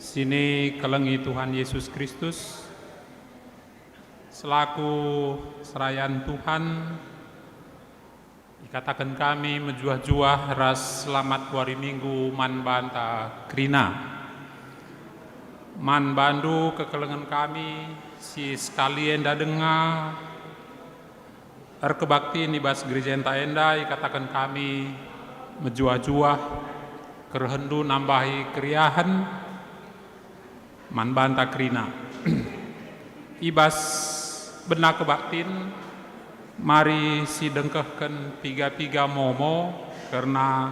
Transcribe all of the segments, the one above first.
Sini kelengi Tuhan Yesus Kristus, selaku serayan Tuhan, dikatakan kami menjuah-juah ras selamat hari Minggu man banta krina. Man bandu kekelengan kami, si sekalian dah dengar, kebakti nibas gereja enta enda, dikatakan kami menjuah-juah, kerhendu nambahi keriahan, man banta krina. Ibas benak kebaktin, mari si dengkehkan piga-piga momo karena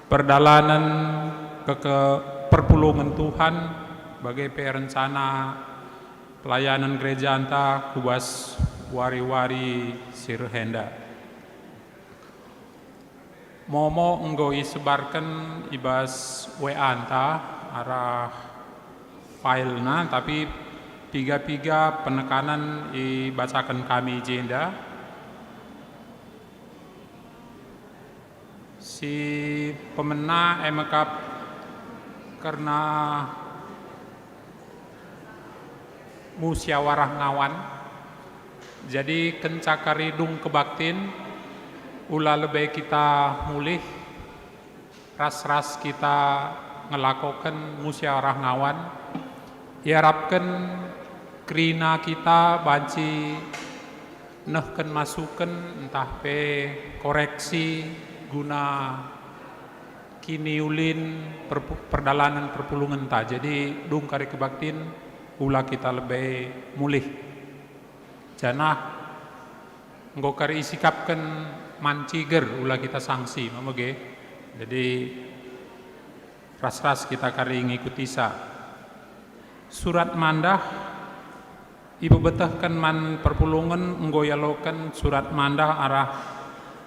perdalanan ke perpulungan Tuhan bagai perencana pelayanan gereja anta kubas wari-wari sirhenda. Momo enggoi sebarkan ibas WA anta arah filenya, tapi piga-piga penekanan dibacakan kami jenda. Si pemena emekap karena musyawarah ngawan, jadi kencakaridung kebaktin ulah lebih kita mulih ras-ras kita ngelakukan musyawarah ngawan. Diharapkan krina kita banci nehken masukan entah pe koreksi guna kini ulin perdalanan perpulungan ta. Jadi dung kari kebaktin ulah kita lebih mulih. Janah nggo kari isikapkan manciger ulah kita sanksi mamage. Jadi ras-ras kita kari ngikuti sa. Surat mandah ibu betahkan man perpulungan nggoyalokan surat mandah arah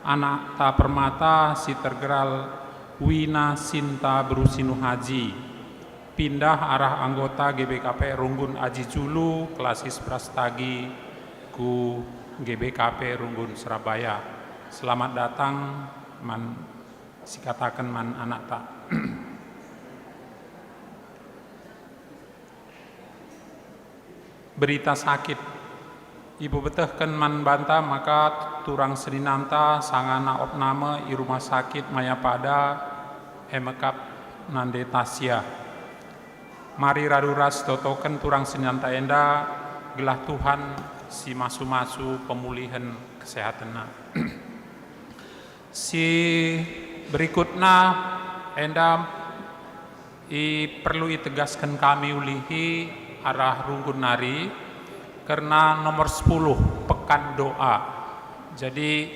anak ta permata si tergeral Wina Sinta Berusinu Haji pindah arah anggota GBKP Runggun Aji Julu Klasis Prastagi ku GBKP Runggun Surabaya. Selamat datang man sikatakan man anak ta. Berita sakit ibu betahkan man banta maka turang seninanta sangana opname i rumah sakit Mayapada emekap nande tasya. Mari raruras totoken turang seninanta enda gelah Tuhan si masu-masu pemulihan kesehatan. Si berikutnya enda perlu ditegaskan kami ulihi arah Runggun Nari karena nomor 10 pekan doa. Jadi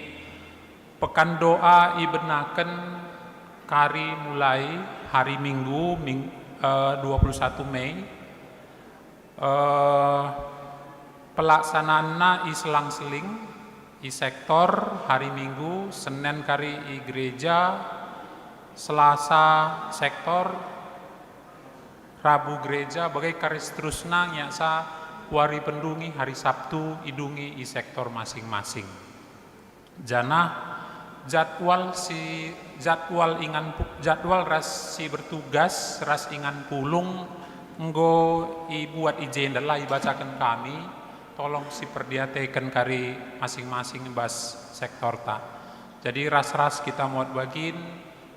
pekan doa ibenaken kari mulai hari Minggu 21 Mei pelaksanaanna selang-seling i sektor hari Minggu, Senin kari i gereja, Selasa sektor, Rabu gereja bagai karis terusna nyaksa wari pendungi hari Sabtu idungi i sektor masing-masing. Jana jadwal ras si bertugas ras ingan pulung nggo buat ijenda lah ibacakan kami, tolong si perdiatekan kari masing-masing bas sektor ta. Jadi ras-ras kita mau bagin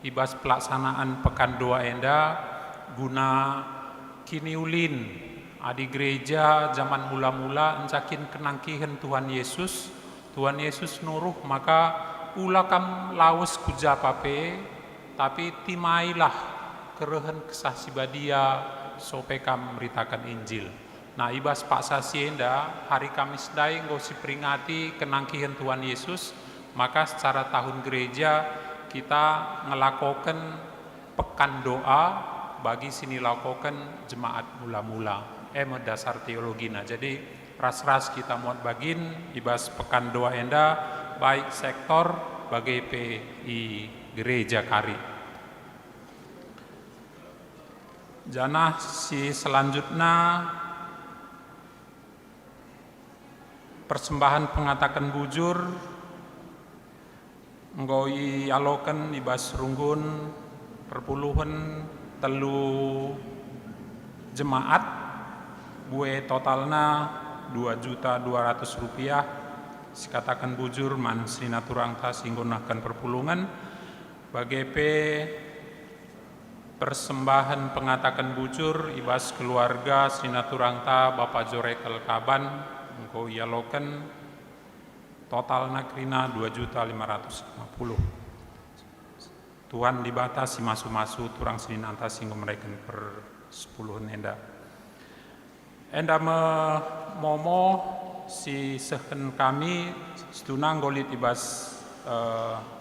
ibas pelaksanaan pekan doa enda guna kini ulin adi gereja zaman mula-mula encakin kenangkihan Tuhan Yesus nuruh maka ulakam laus kujapape tapi timailah kerehen kesah sibadia sope kam meritakan Injil. Nah ibas Pak Sasienda hari Kamis dai nggo si peringati kenangkihan Tuhan Yesus, maka secara tahun gereja kita ngelakokan pekan doa bagi sini lakukan jemaat mula-mula dasar teologina. Jadi ras-ras kita muat bagin ibas pekan doa enda baik sektor bagai PI gereja kari. Janah si selanjutnya persembahan pengatakan bujur nggoi aloken ibas Runggun perpuluhan telu jemaat bue totalna Rp2.200.000 sikatakan bujur man sina turang ta singgunakan perpulungan BGP persembahan pengatakan bujur ibas keluarga sina turang ta Bapak Jorekel Kaban engko yaloken totalna krina 2.550.000 Tuhan dibatasi masu-masu turang sina anta singgo mereka per 10 enda momo si sehen kami setunang golit ibas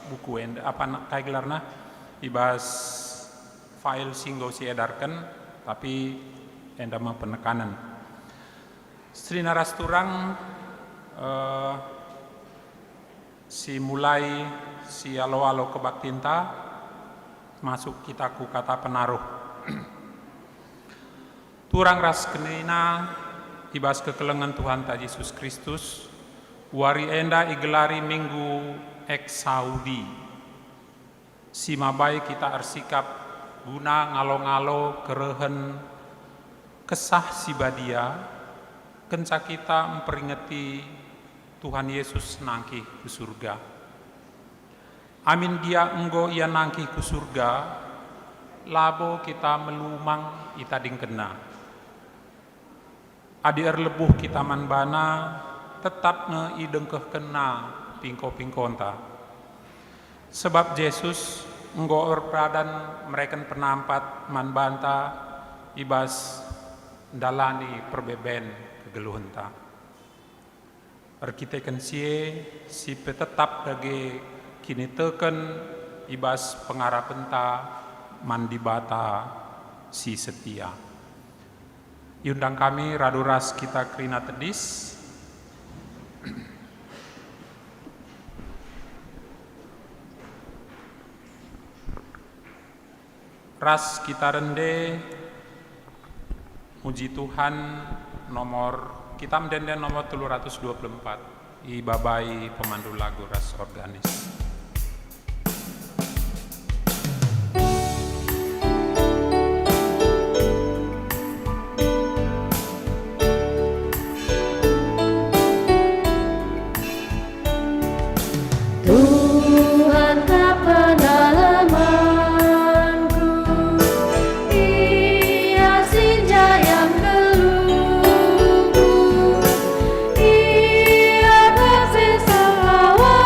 buku enda apa kayak gelarna ibas file singgo si edarkan tapi enda mah penekanan Sri naras turang si mulai si alo-alo kebaktinta masuk kita ku kata penaruh turang ras kenina ibas kekelengan Tuhan ta Yesus Kristus wari enda igelari minggu Saudi si mabai kita arsikap guna ngalo-ngalo kerehen kesah si badia kenca kita memperingati Tuhan Yesus nangkih ke surga amin dia enggo ia nangkih ke surga labo kita melumang itading kena adi lebuh kita manbana tetap ngeidengkeh kena pingko-pingkonta sebab Yesus enggo berpradan mereka penampat manbanta ibas dalani perbeben kegeluhenta arkiteken sie si tetap dage kini teken ibas pengarapenta mandibata si setia Yundang kami raduras kita krina tedis ras kita rende muji Tuhan nomor kita mendenden nomor 324 i babai pemandu lagu ras organis Ia kasih selalu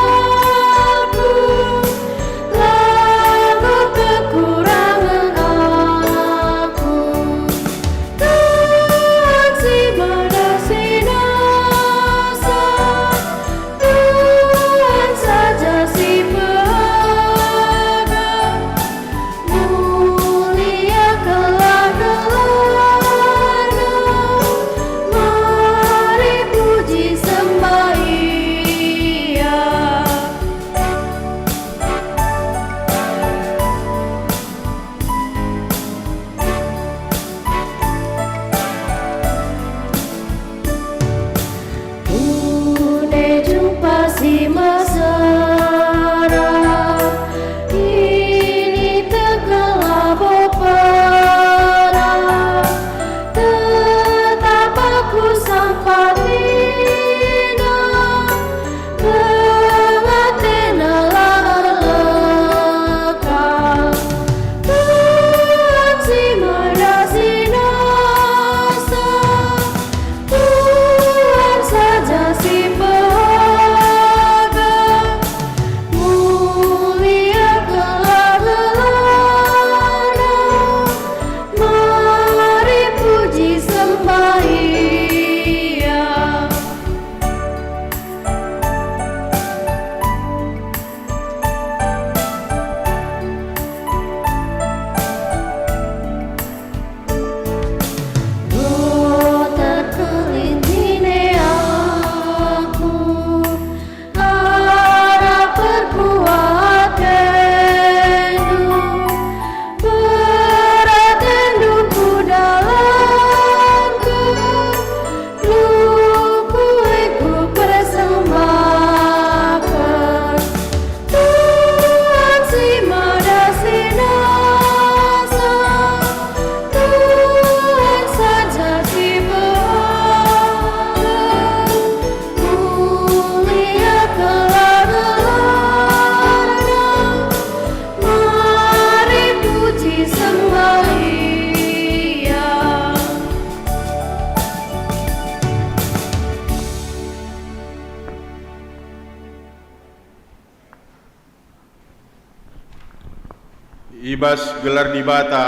Ibas gelar di bata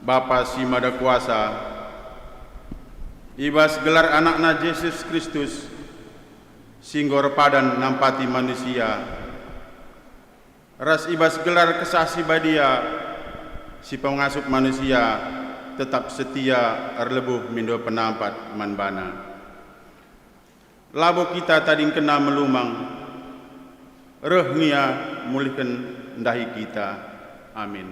Bapa si Mada Kuasa, ibas gelar anakna Yesus Kristus singgor padan nampati manusia, ras ibas gelar kesasi badia si pengasup manusia tetap setia arlebuh mindo penampat manbana. Labo kita tading kena melumang, rehnia mulihkan ndahi kita. Amin.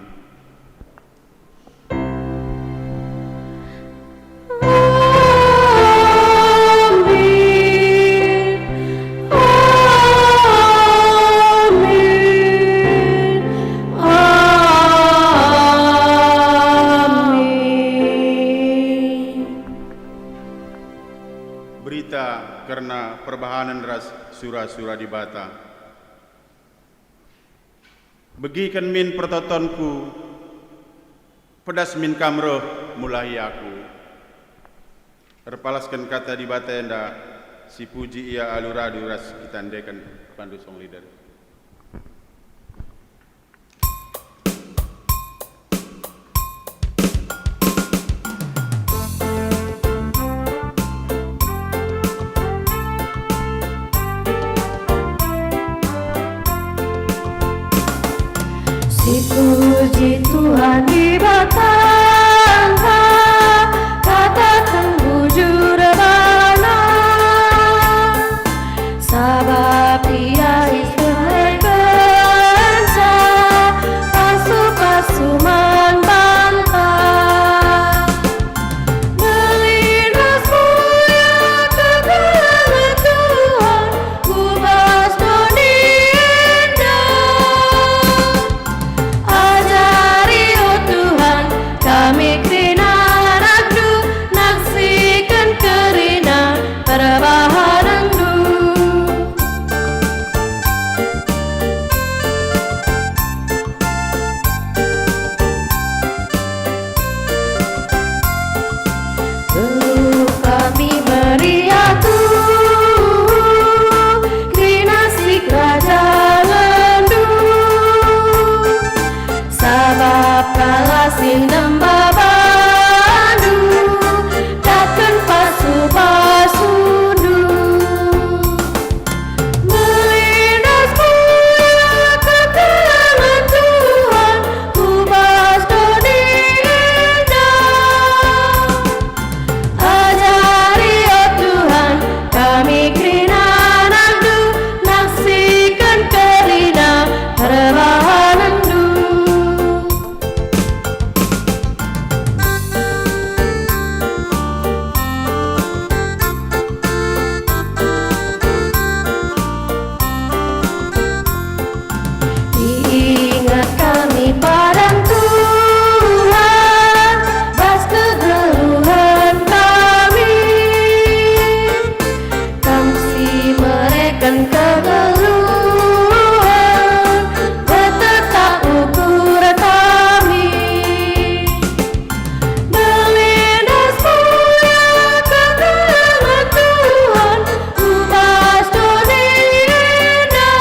Berita karena perbahanan ras surah-surah di bata. Begikan min pertotonku, pedas min kamroh mulai aku. Terpalaskan kata di bata enda, si puji ia aluradu ras kita andekan pandu song leader. Puji Tuhan di batangka, katakan bujur bana, sabab Dia Israel benca, pasu-pasu membantah. Melindas mulia kebenaran Tuhan, kubas doni indah. Ajari oh Tuhan kami kerina ragdu, naksikan kerina perbahananmu. Kami meriah Tuhan, kerina si raja lendu, sabab kalah sinembah bandu, takkan pasu-pasundu. Melindas mulia keterangan Tuhan, kubas doni indah. Ajari oh Tuhan kami kerina nagdu, naksikan kerina perbahananmu. Diingat kami padang Tuhan, bas kegeluhan kami, kamsi mereka kegeluhan, bertetap ukur kami. Melindas mulia keterangan Tuhan, kubas doni indah.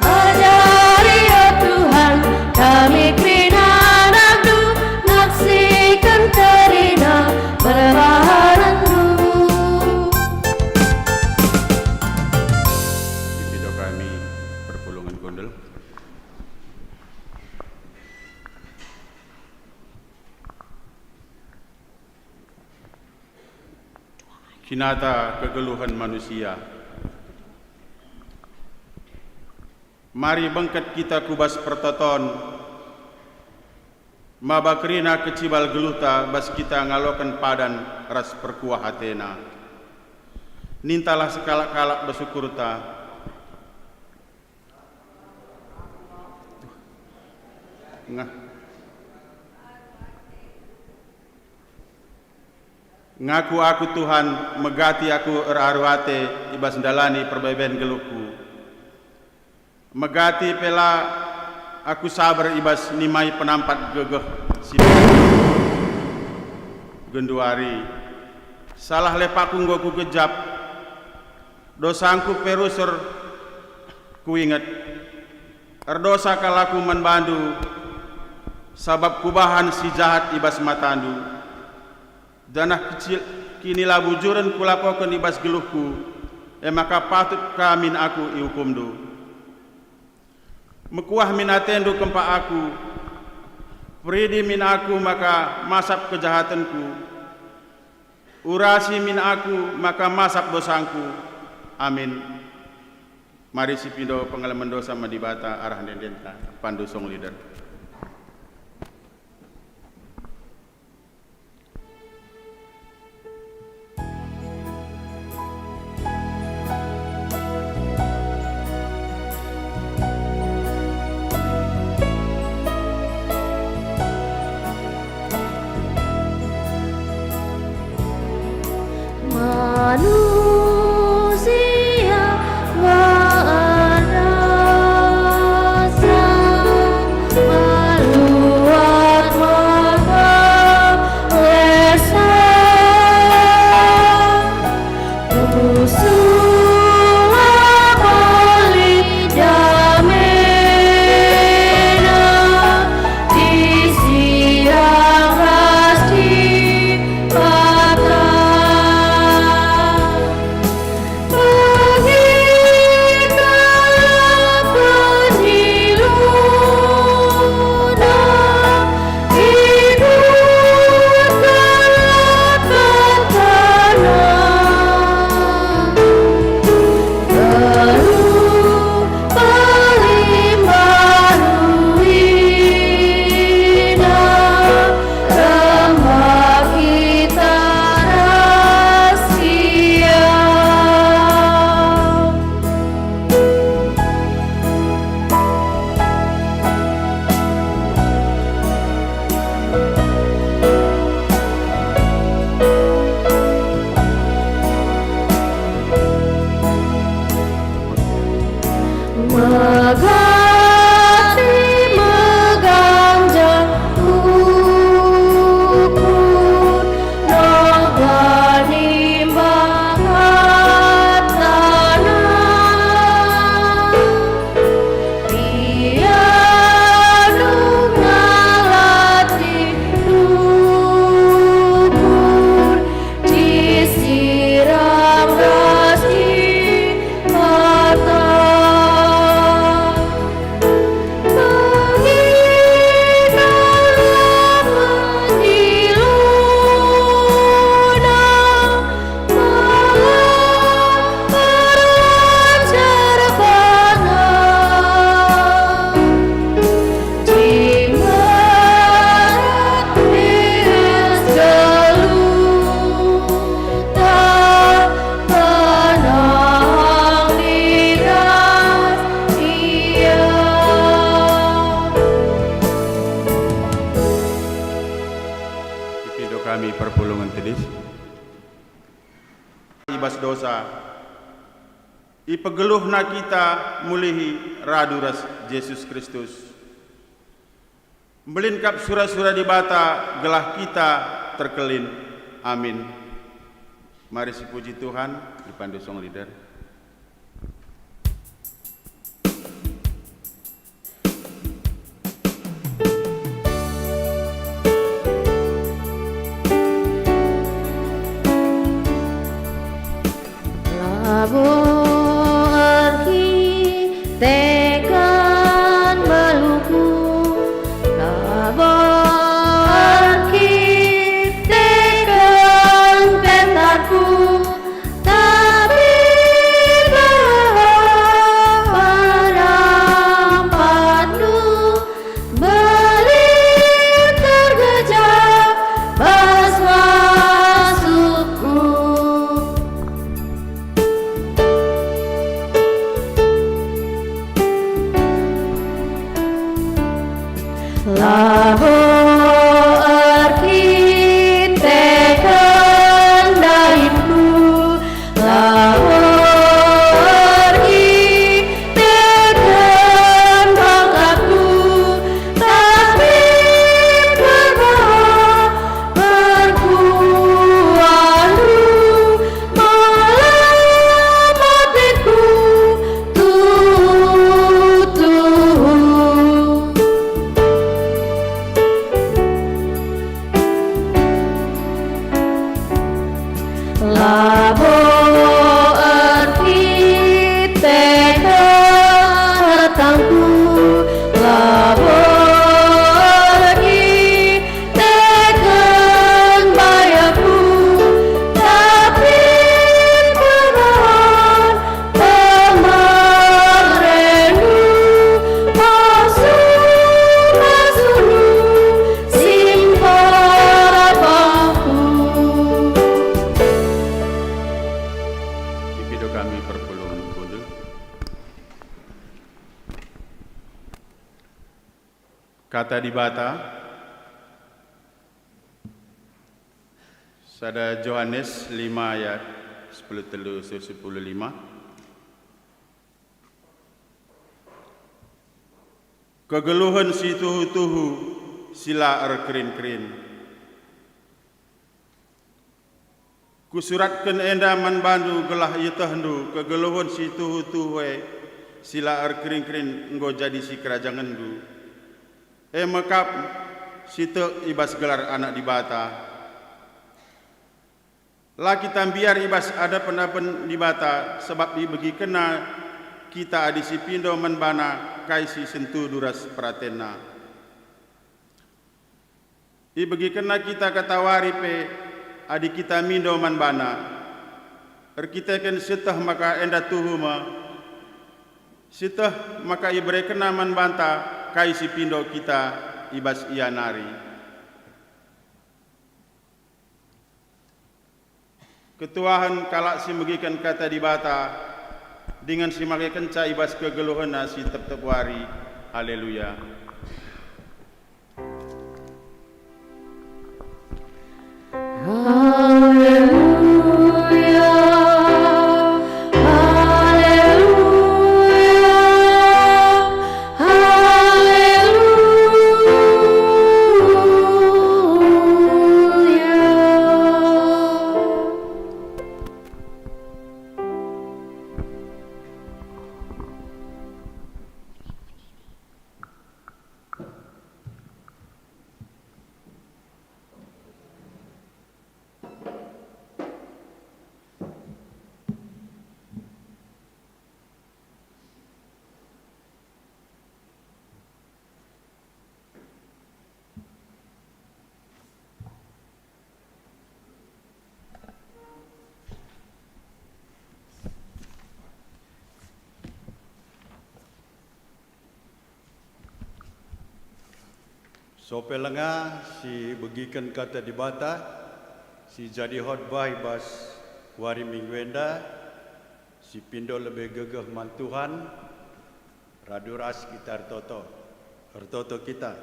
Ajari oh Tuhan kami kerina nagdu, naksikan kerina perbahananmu. Pipido kami perpulungan gondel. Kinata kegeluhan manusia. Mari bangkat kita kubas pertoton, mabakrina kecibal geluta bas kita ngalokan padan ras perkuah hatena. Nintalah sekalak-kalak bersyukurta. Ngaku aku Tuhan, megati aku eraruate ibas ndalani perbeben geluhku. Megati pela aku sabar ibas nimai penampat gegeh si genduari. Salah lepaku nggoku kejap, dosangku perusur ku ingat. erdosa kalaku membandu, sabab kubahan si jahat ibas matandu. Danah kecil kini labu juren kulapokan ibas geluhku, maka patut kamin aku iukumdu. Mekuah minatendo kempa aku, pridi min aku maka masap kejahatanku. Urasi min aku maka masap dosangku. Amin. Mari si pindo pengalaman dosa madibata arah dendenta pandu song leader. Manusia berasa meluat mengelesa, usulah balik damena, disiram pasti patah. Megati megang jangkuku, nogani bangat tanah. Pianu ngalati dukun, disiram rasi mata. Pido kami perpulungan tedis ibas dosa ipegeluhna kita mulihi raduras Yesus Kristus melingkap surah-surah di bata gelah kita terkelin. Amin. Mari si puji Tuhan dipandu song leader. Tekan Maluku, tekan pentarku, tapi parampadu belir tergejap pas masukku. hidup kami perpulungan kundu. Kata di bata, sada Yohanes 5 ayat 10-15. Kegeluhan si tuhu-tuhu sila kerin-kerin. Kusuratkan enda man bandu gelah yetahndu kegeluhan si tuhu-tuhu sila kerin-kerin enggo jadi si kerajaan du. Mekap si te ibas gelar anak di bata. Laki tambiar ibas ada pendapat di bata sebab dibagi kena kita adi si pindo menbana kaisi sentuh duras pratena. Ibagi kena kita katawari pe adi kita mindo menbana. Kita kan setah maka enda tuhuma. Setah maka ibre kena menbanta kaisi pindo kita ibas ianari. Ketuahan kalak si megikan kata di bata dengan si makai kenca ibas kegeluhan si tep-tep wari. Haleluya. Haleluya. Sopelenga si begikan kata di bata, si jadi khotbah ibas wari mingguenda, si pindo lebih gegah man Tuhan, raduras kita ertoto kita.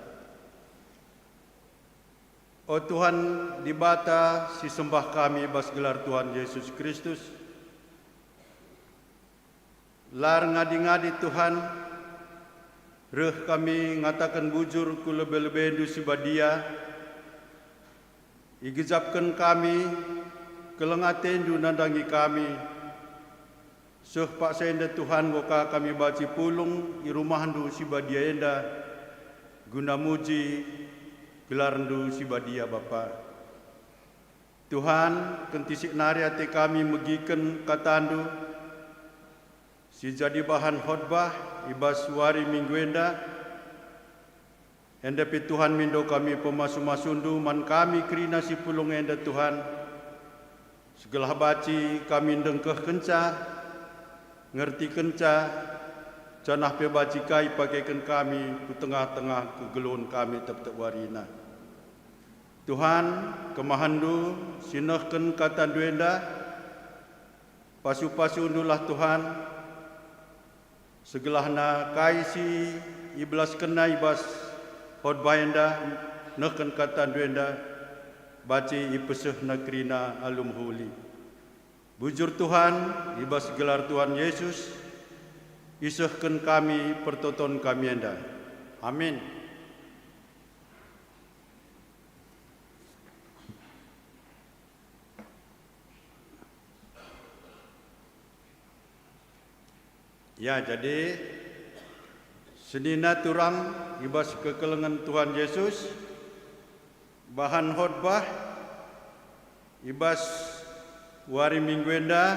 Oh Tuhan di bata si sembah kami ibas gelar Tuhan Yesus Kristus. Lar ngadi-ngadi Tuhan, reh kami ngatakan bujur ku lebih-lebih du sibadia. Igezapkan kami kelengaten du nandangi kami. Seh pak senda Tuhan goka kami baci pulung i rumah du sibadia enda. Guna muji gelar du sibadia Bapa. Tuhan kentisik nari hati kami megiken katandu. Si jadi bahan khotbah ibas wari mingguenda. Enda pi Tuhan mindo kami pemasu-masundu man kami kerina si pulung enda Tuhan. Segala baci kami dengkeh kenca, ngerti kenca, canah pe baci kai pakaikan kami ku tengah-tengah kegeluhan kami tep-tep warina. Tuhan kemahandu sinahkan kata duenda, pasu-pasu undulah Tuhan. Segelahna kaisi iblas kena ibas khotbah enda neken kata duenda baci ipeseh nakrina alum huli. Bujur Tuhan ibas gelar Tuhan Yesus isehken kami pertoton kami enda. Amin. Ya, jadi senina turang ibas kekelengan Tuhan Yesus, bahan khotbah ibas wari mingguenda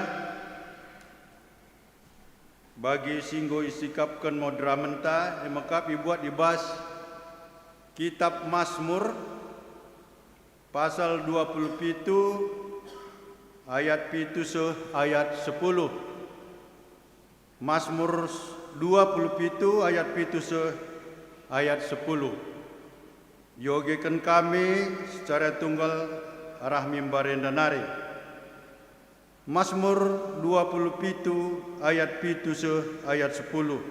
bagi singgo isikapkan modra menta emakap ibuat ibas kitab Mazmur pasal 27 ayat 7 ayat 10. Mazmur 27 ayat 7 ayat 10. Yogekan kami secara tunggal arah mimbar endanari. Mazmur 27 ayat 7 ayat 10.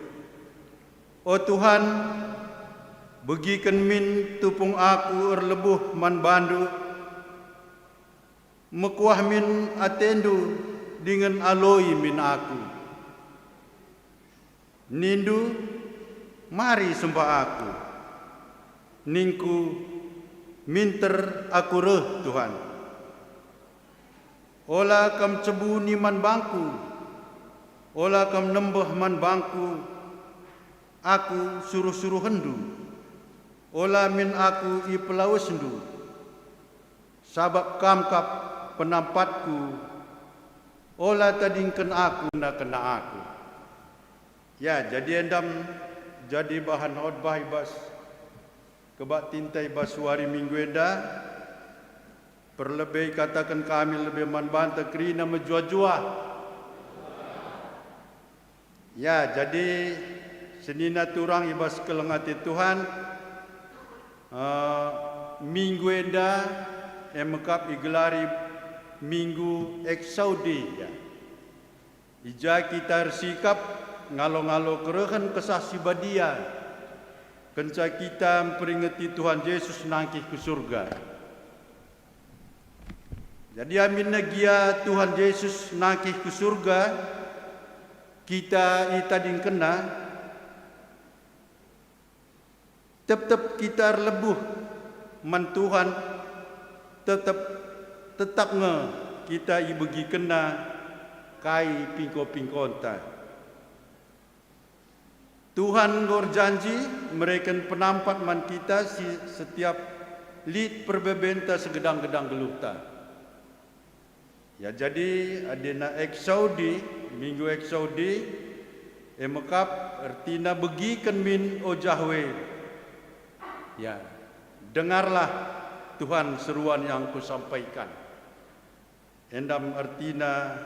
O Tuhan, begikan min tupung aku erlebuh man bandu, mekuah min atendu dengan aloi min aku. Nindu, mari sembah aku. Ningku, minter aku reh Tuhan. Ola kam cebu ni man bangku, ola kam nembah man bangku, aku suruh-suruh hendu, ola min aku i pelawes hendu, sabab kam kap penampatku, ola tadingken aku kena aku. Ya, jadi endam jadi bahan khotbah ibas kebak tintai basuari minggu enda. Perlebih katakan kami lebih manbanta kerina menjua-jua. Ya, jadi senina turang ibas kelengati Tuhan. Minggu enda emekap igelari minggu eksaudi. Ya. Ija kita bersikap ngalo-ngalo kerehan kesah sibadia. Kenca kita memperingati Tuhan Yesus nangkih ke surga. Jadi amin nagia Tuhan Yesus nangkih ke surga, kita itading kena, tetap kita lebuh man Tuhan, tetap nge kita ibegi kena kai pingko-pingkonta. Tuhan ngor janji mereka penampat man kita setiap lid perbebenta segedang-gedang gelukta. Ya, jadi adena eksaudi, minggu eksaudi, emekap artina begikan min o Jahwe. Ya, dengarlah Tuhan seruan yang ku sampaikan. Endam artina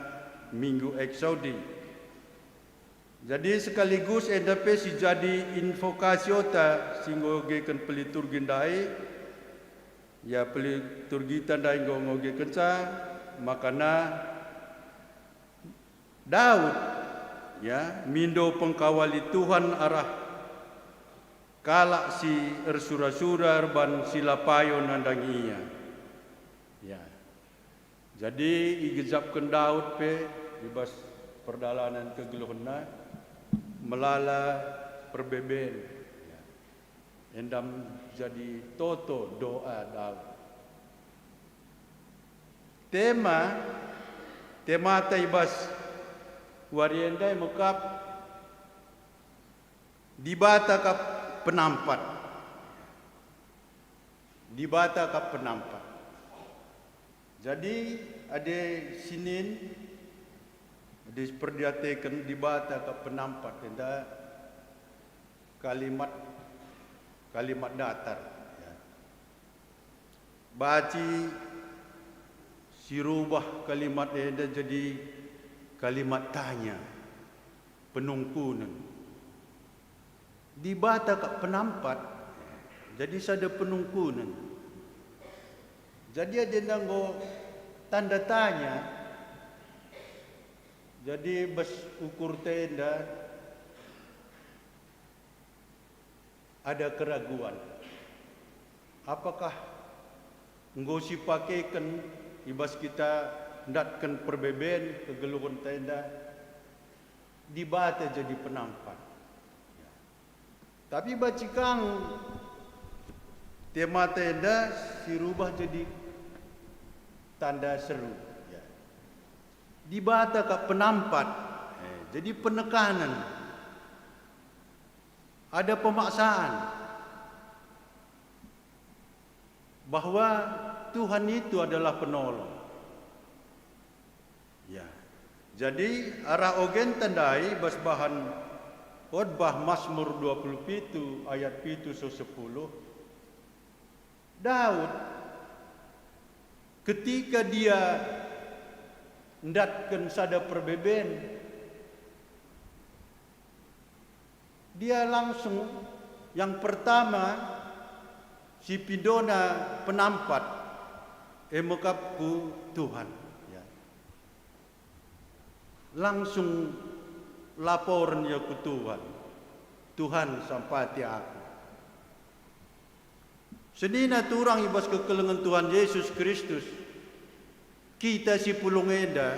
minggu eksaudi. Jadi sekaligus endape si jadi invokasiota singgo geken pelitur gendai. Ya, pelitur kita ndai ngoge kenca. Makana Daud ya mindo pengkawali Tuhan arah kalak si ersura-sura ban silapayo nandangiya. Ya. Jadi igezapkan Daud pe ibas perdalanan kegeluhna melala perbeben. Ya. Endam jadi toto doa Daud. Tema taibas wariendai mekap dibata kap penampat. Dibata kap penampat. Jadi ada sinin disperdiatekan dibata kap penampat tenda kalimat datar. Ya. Baci sirubah kalimat eda jadi kalimat tanya, penungkunan. Dibata kat penampat, jadi sada penungkunan. Jadi ada nanggo tanda tanya. Jadi bes ukur tenda ada keraguan. Apakah ngosi pakaikan ibas kita ndatkan perbeben kegeluhan tenda dibata jadi penampat. Ya. Tapi bacikang tema tenda sirubah jadi tanda seru. Ya. Dibata ke penampat, jadi penekanan. Ada pemaksaan bahwa Tuhan itu adalah penolong. Ya. Jadi arah ogen tandai bas bahan khotbah Mazmur 27 ayat 7 10. Daud ketika dia ndatkan sada perbeben, dia langsung yang pertama si pindona penampat emokapku Tuhan. Ya. langsung laporan ya ke Tuhan. Tuhan sampati aku. Senina turang ibas kekelengan Tuhan Yesus Kristus. Kita si pulung eda.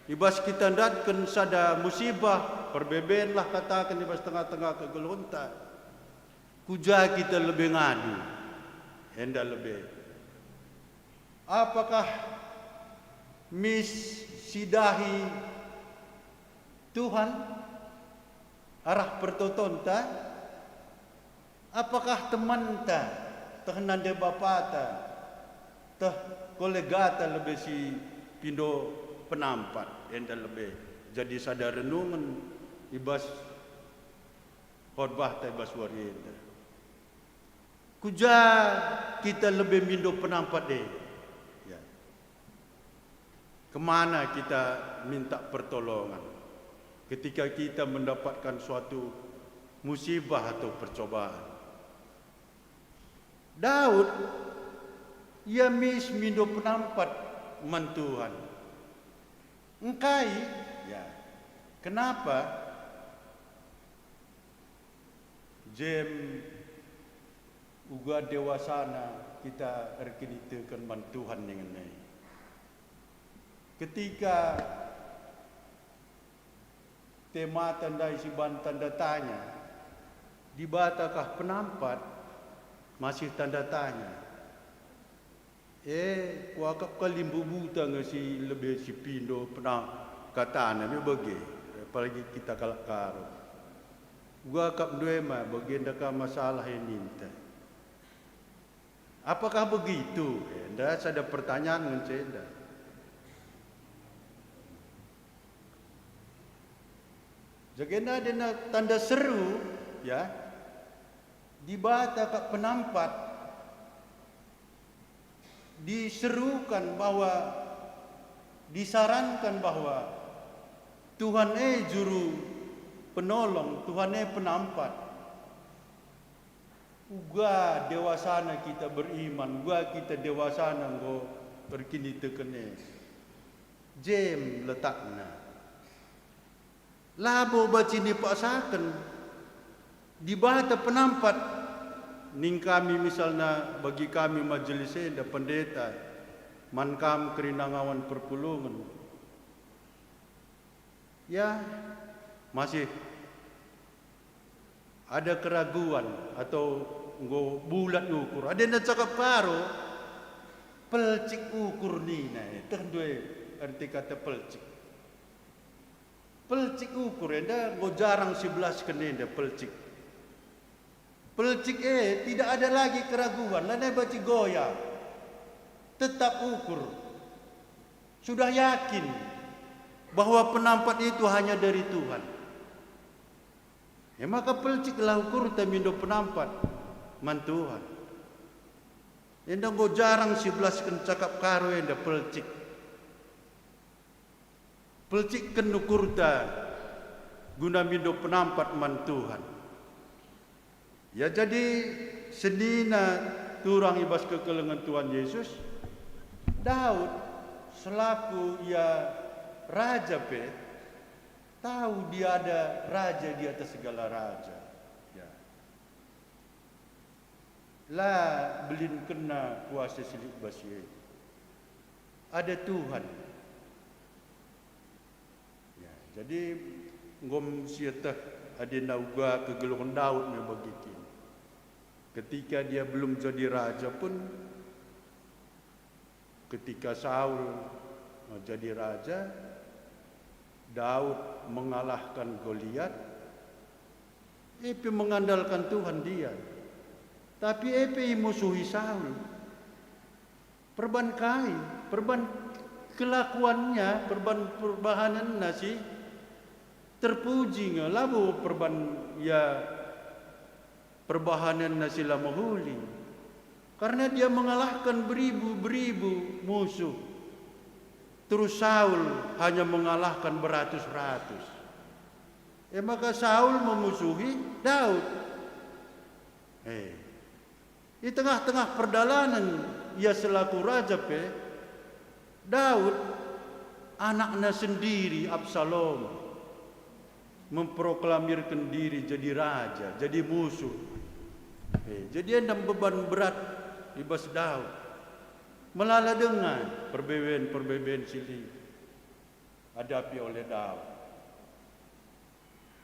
Ibas kita datkan sada musibah. Perbeben lah katakan ibas tengah-tengah kegelunta. Kuja kita lebih ngadu. Enda lebih. Apakah sidahi Tuhan arah pertotonta? Apakah teman ta tehnande bapata teh kolegata lebih si pindo penampat enda lebih jadi sadar renungan ibas khotbah ta ibas warienda. Kuja kita lebih mindo penampat deh. Ya. Kemana kita minta pertolongan ketika kita mendapatkan suatu musibah atau percobaan? Daud, ia mindo penampat man Tuhan. Engkai, ya. Kenapa? Jem uga dewasana kita erkinitekan man Tuhan dengan ini. Ketika tema tanda isi tanda tanya, di batakah penampat masih tanda tanya. Kuakap kalimbu buta ngasi lebih si pindo pernah katana ni bagi, apalagi kita kalak karo. Gua kap duema bagian deka masalah yang ninta. Apakah begitu? Enda ada pertanyaan dengan cenda. Jagenda ada tanda seru, ya. Di bata kak penampat diserukan bahwa disarankan bahwa Tuhan juru penolong, Tuhan penampat. Uga dewasana kita beriman, uga kita dewasana go berkini tekene. Jem letakna. Labo bacini pasaken di bata penampat ning kami misalnya bagi kami majelis eda pendeta mankam kerinangawan perpulungan ya masih ada keraguan atau nggo bulat ukur ada na cakap karo pelcik ukur ni na terdue arti kata pelcik ukur eda nggo jarang 11 kenenda pelcik. Pelcik tidak ada lagi keraguan. Lana baci goya. Tetap ukur. Sudah yakin bahwa penampat itu hanya dari Tuhan. Ya maka pelciklah ukur tamindo penampat man Tuhan. Endang go jarang 11 kencakap karo enda pelcik. Pelcik kenukurta guna mindo penampat man Tuhan. Ya jadi senina turang ibas kekelengan Tuhan Yesus, Daud selaku ia raja tahu dia ada raja di atas segala raja. Ya. Lah belin kena kuasa silik basye. Ada Tuhan. Ya, jadi ngom siatah ada nauga kegelungan Daud memang begitu. Ketika dia belum jadi raja pun, ketika Saul jadi raja, Daud mengalahkan Goliat. Mengandalkan Tuhan dia. Tapi musuhi Saul. Perban kelakuannya, perbahanan nasi terpuji ngalabu perban ya perbahanan nasila mahuli karena dia mengalahkan beribu-beribu musuh. Terus Saul hanya mengalahkan beratus-ratus. Maka Saul memusuhi Daud. Di tengah-tengah perjalanan ia selaku raja Daud anaknya sendiri Absalom memproklamirkan diri jadi raja, jadi musuh. Jadi ada beban berat di bas Daud. Melala dengan perbedaan sini hadapi oleh Daud.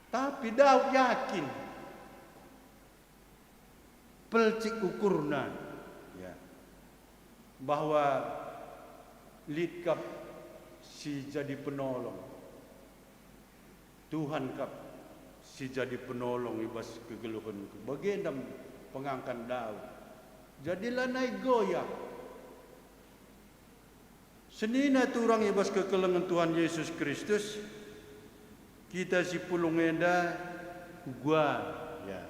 Tapi Daud yakin pelcik ukurna ya, bahwa litkap si jadi penolong Tuhan kap si jadi penolong ibas kegeluhan bagian pengangkat Daud jadilah naik goyah senina turang ibas kekelengan Tuhan Yesus Kristus kita si pulungenda gua ya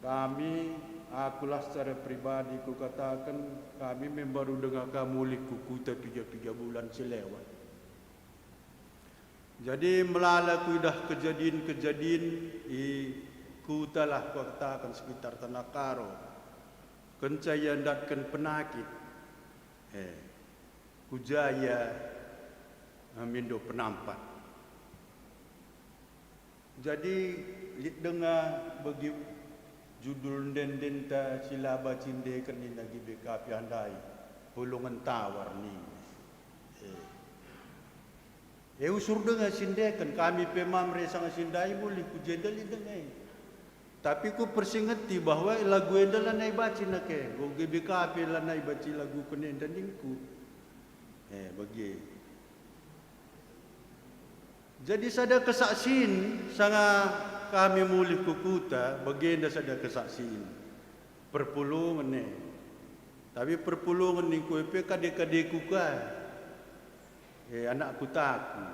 kami akulah secara pribadi ku katakan kami membaru dengar kamu liku kuta 3 bulan selewat. Jadi melala ku dah kejadian ku telah ku katakan sekitar Tanah Karo kencaya datkan penakit ku jaya mindo penampat. Jadi dengar bagi judul den ta silaba cinde kan ni lagi BKP andai pulungan tawar ni usur dengar sindekan kami pemam resang sindai boleh ku jedal dengai tapi ku persingeti bahwa lagu endal nai baci nak go BKP la nai baci lagu kenen dan dingku bagi jadi sada kesaksian sanga kami mulih kukuta bagian sada kesaksian perpulungan ni tapi perpulungan ni ku pe kade-kade ku ka anak ku taku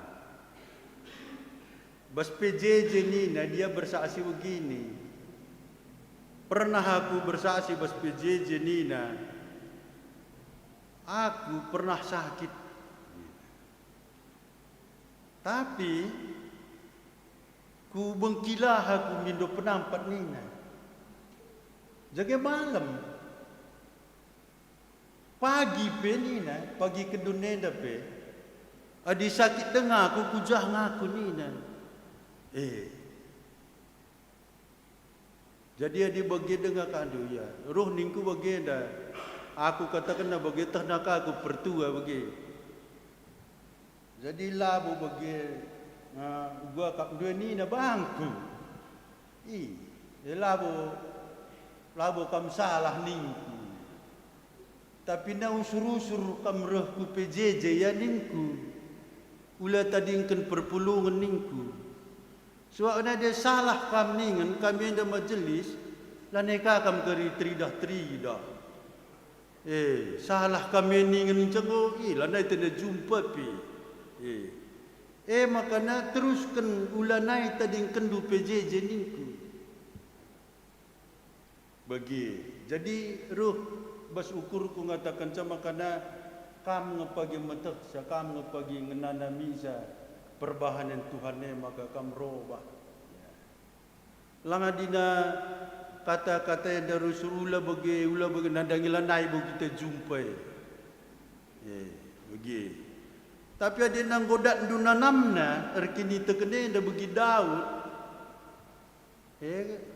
bas PJJ ni dia bersaksi begini pernah aku bersaksi bas PJJ ni aku pernah sakit tapi ku bengkilah aku mindo penampat ni jaga malam pagi pe ni pagi ke dunia pe adi sakit dengar aku kujah ngaku ni jadi adi bagi dengar kandu ya roh ningku bagi dah aku katakan dah bagi tak aku pertua bagi jadi labu bagi gua kap dua ni na bangku labu kam salah ningku tapi na usur-usur kam reh ku PJJ ya ningku ula tadingkan perpulungan ningku sebab dia salah kam ningan kami ada majlis laneka kam keri tridah salah kami ningan jago lanai tanda jumpa pi makana teruskan ulanai tading kendu PJJ ningku bagi jadi ruh bas ukur ku ngatakan sama kana kam ngepagi metek kam ngepagi ngenana misa perbahanan Tuhane maka kam robah langadina kata-kata yang dari ulah bagi nandangilanai bu kita jumpai bagi tapi ada nang godat dunanamna erkini tekene dah bagi Daud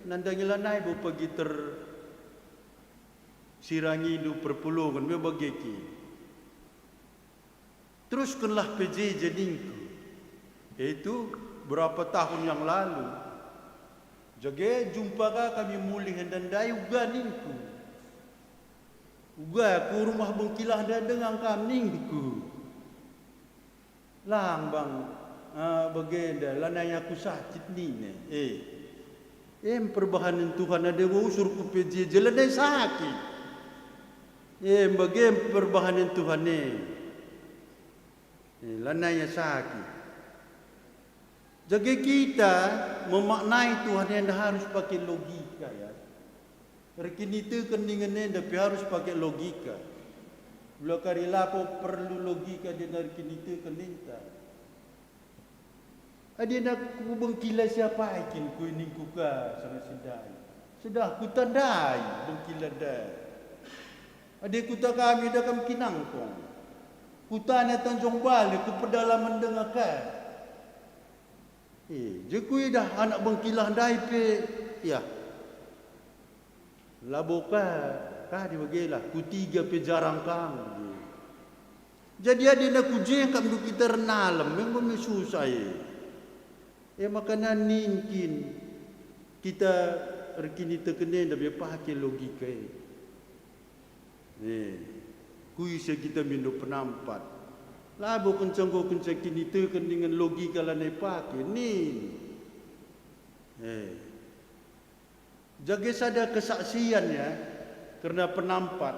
nandangilanai bu pergi sirangi du perpulungan me bagi ki teruskanlah PJJ ningku itu berapa tahun yang lalu jaga jumpa kami mulih dan dai uga ningku uga ku rumah bengkilah dan dengan kami ningku lang bang bagenda lananya aku sakit ni perbahanan Tuhan ada usur ku PJJ lanai sakit bagian perbahanan Tuhan ni lananya sakit jaga kita memaknai Tuhan yang harus pakai logika ya rekini tu kendingan tapi harus pakai logika bila kari lapo perlu logika dia dari kini tu kendinta ada nak bengkila siapa ikin ku ini kuka sana sidai sudah ku tandai bengkila dah ada kuta kami dah kam kinangkong Kutanya Tanjung Bali ke pedalaman dengarkan. Je kui dah anak bengkilah dai pe ya. Laboka ka di bagelah ku tiga pe jarang kang. Jadi ada nak kujeng kam du kita renalam memang susah ye. Makanan ninkin kita rekini tekenen dah biar pakai logika kui se kita minum penampat. Labo kencang kini teken dengan logika lah pakai ni. Jaga sada kesaksian ya, kerana penampat.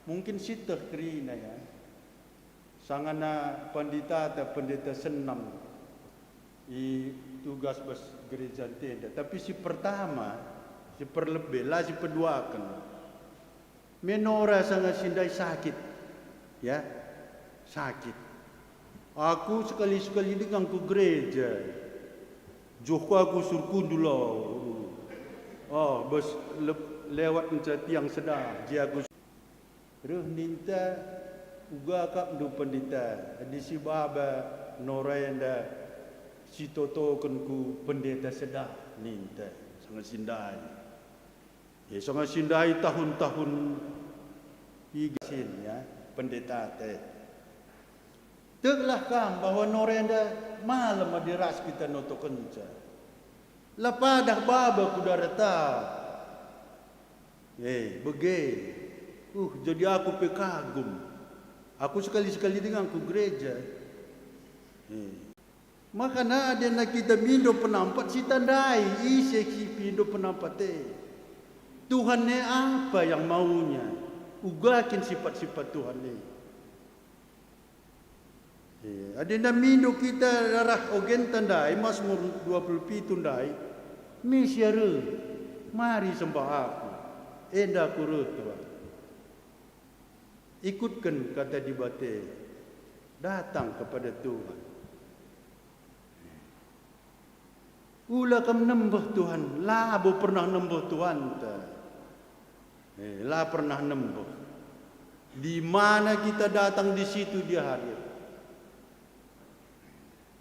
Mungkin sitah kerina ya. Sangana pandita atau pendeta senam i tugas bas gereja tenda. Tapi si pertama, si perlebih lah si perduakan. Menora sangat sindai sakit, ya sakit. Aku sekali-sekali dengan ku gereja, joko aku surkun dulu. Bos lewat mencari yang sedang, dia aku. Minta uga kap du pendeta, di si baba norenda si toto ku pendeta sedang minta sangat sindai. Sangat sindai tahun-tahun igasin ya pendeta teh. Teglah kam bahawa norenda malam adiras kita noto kenca. Lapadah baba kudarata. Bege. Jadi aku pekagum. Aku sekali-sekali dengan ku gereja. Maka ada nak kita mindo penampat si tandai isi si pindo penampat teh. Tuhan ni apa yang maunya? Ugakin sifat-sifat Tuhan ni. Ada nak mindo kita darah ogen tandai Mazmur 27 tandai. Misyara, mari sembah aku. Enda kurut Tuhan. Ikutkan kata di bate. Datang kepada Tuhan. Ula kam nembah Tuhan. Labo pernah nembah Tuhan tak. Lah pernah nembah. Di mana kita datang di situ dia hadir.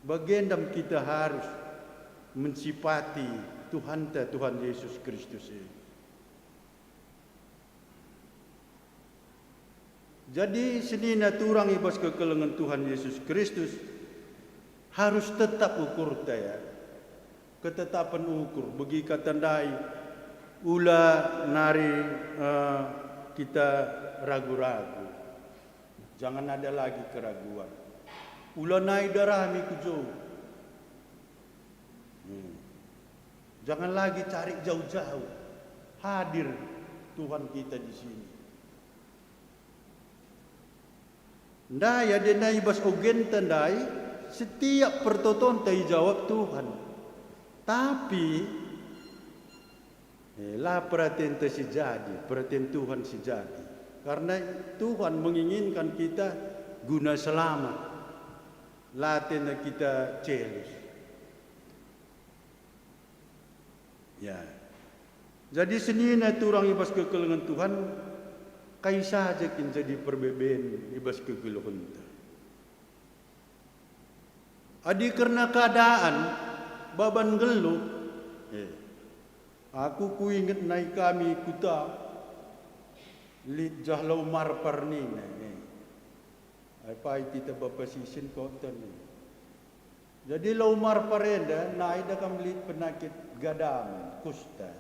Bagendam kita harus mensifati Tuhan Yesus Kristus ini. Jadi senina turang ibas kekelengan Tuhan Yesus Kristus harus tetap ukur ya. Ketetapan ukur bagi katandai ula nari kita ragu-ragu. Jangan ada lagi keraguan. Ula naik darah mi kujo. Jangan lagi cari jauh-jauh. Hadir Tuhan kita di sini. Ndai ada nai bas ogen tandai setiap pertoton tai jawab Tuhan. Tapi lah perhatian terjadi, perhatian Tuhan sejadi. Karena Tuhan menginginkan kita guna selamat. Latena kita celus. Ya. Jadi senina turang ibas kekelengan Tuhan kai saja kin jadi perbeben ibas kekelengan. Adi karena keadaan baban geluh. Aku ku ingat naik kami kuta lit jahlau mar parnina. Apa kita bapasisin kota ni. Jadi laumar parenda naik dah kamlit penyakit gadam kusta.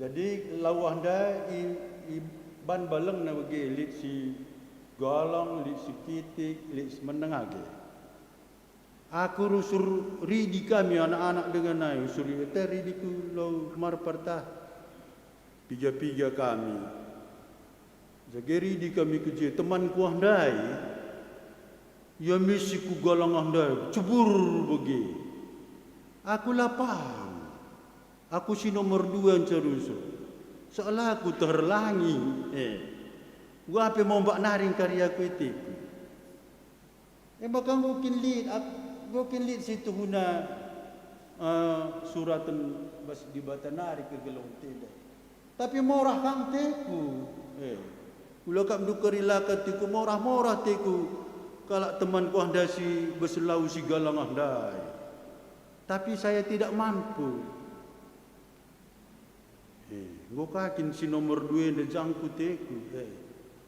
Jadi lawahda i ban baleng na bagi lit si golong, lit si kitik, lit si menengage. Aku rusur ridi kami anak-anak dengan naik usuri eta ridi ku laumar parta. Piga-piga kami. Jageri di kami kerja teman ku andai ya misi ku galang andai cebur bagi aku lapang aku si nomor 2 cerusu seolah aku terlangi gua apa mau mbak naring karya ku itu maka mungkin lihat situ guna suratan bas di batanari ke gelong tidak tapi morah kang teku Ulakap dukarila katiku morah-morah teku kalak teman ku handasi berselau si galang andai. Tapi saya tidak mampu. Nggo kakin si nomor 2 de jangku teku.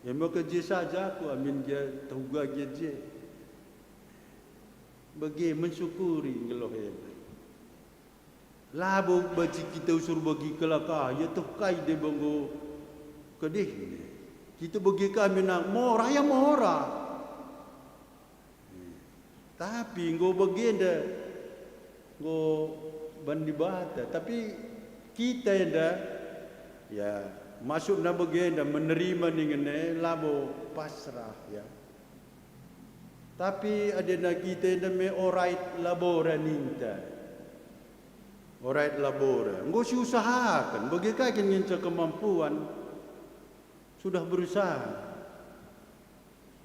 Maka je saja aku amin dia tuga je. Bagi mensyukuri ngeloh Labo baci kita usur bagi kelaka ya tu kai de banggo kedih. Kita bagi kami nak morah ya morah. Tapi nggo bagienda nggo bandi bata tapi kita enda ya masuk na bagienda menerima ningene labo pasrah ya. Tapi ada na kita enda me alright labora ninta. Alright labora. Nggo si usahakan bagi kakin nginca kemampuan sudah berusaha.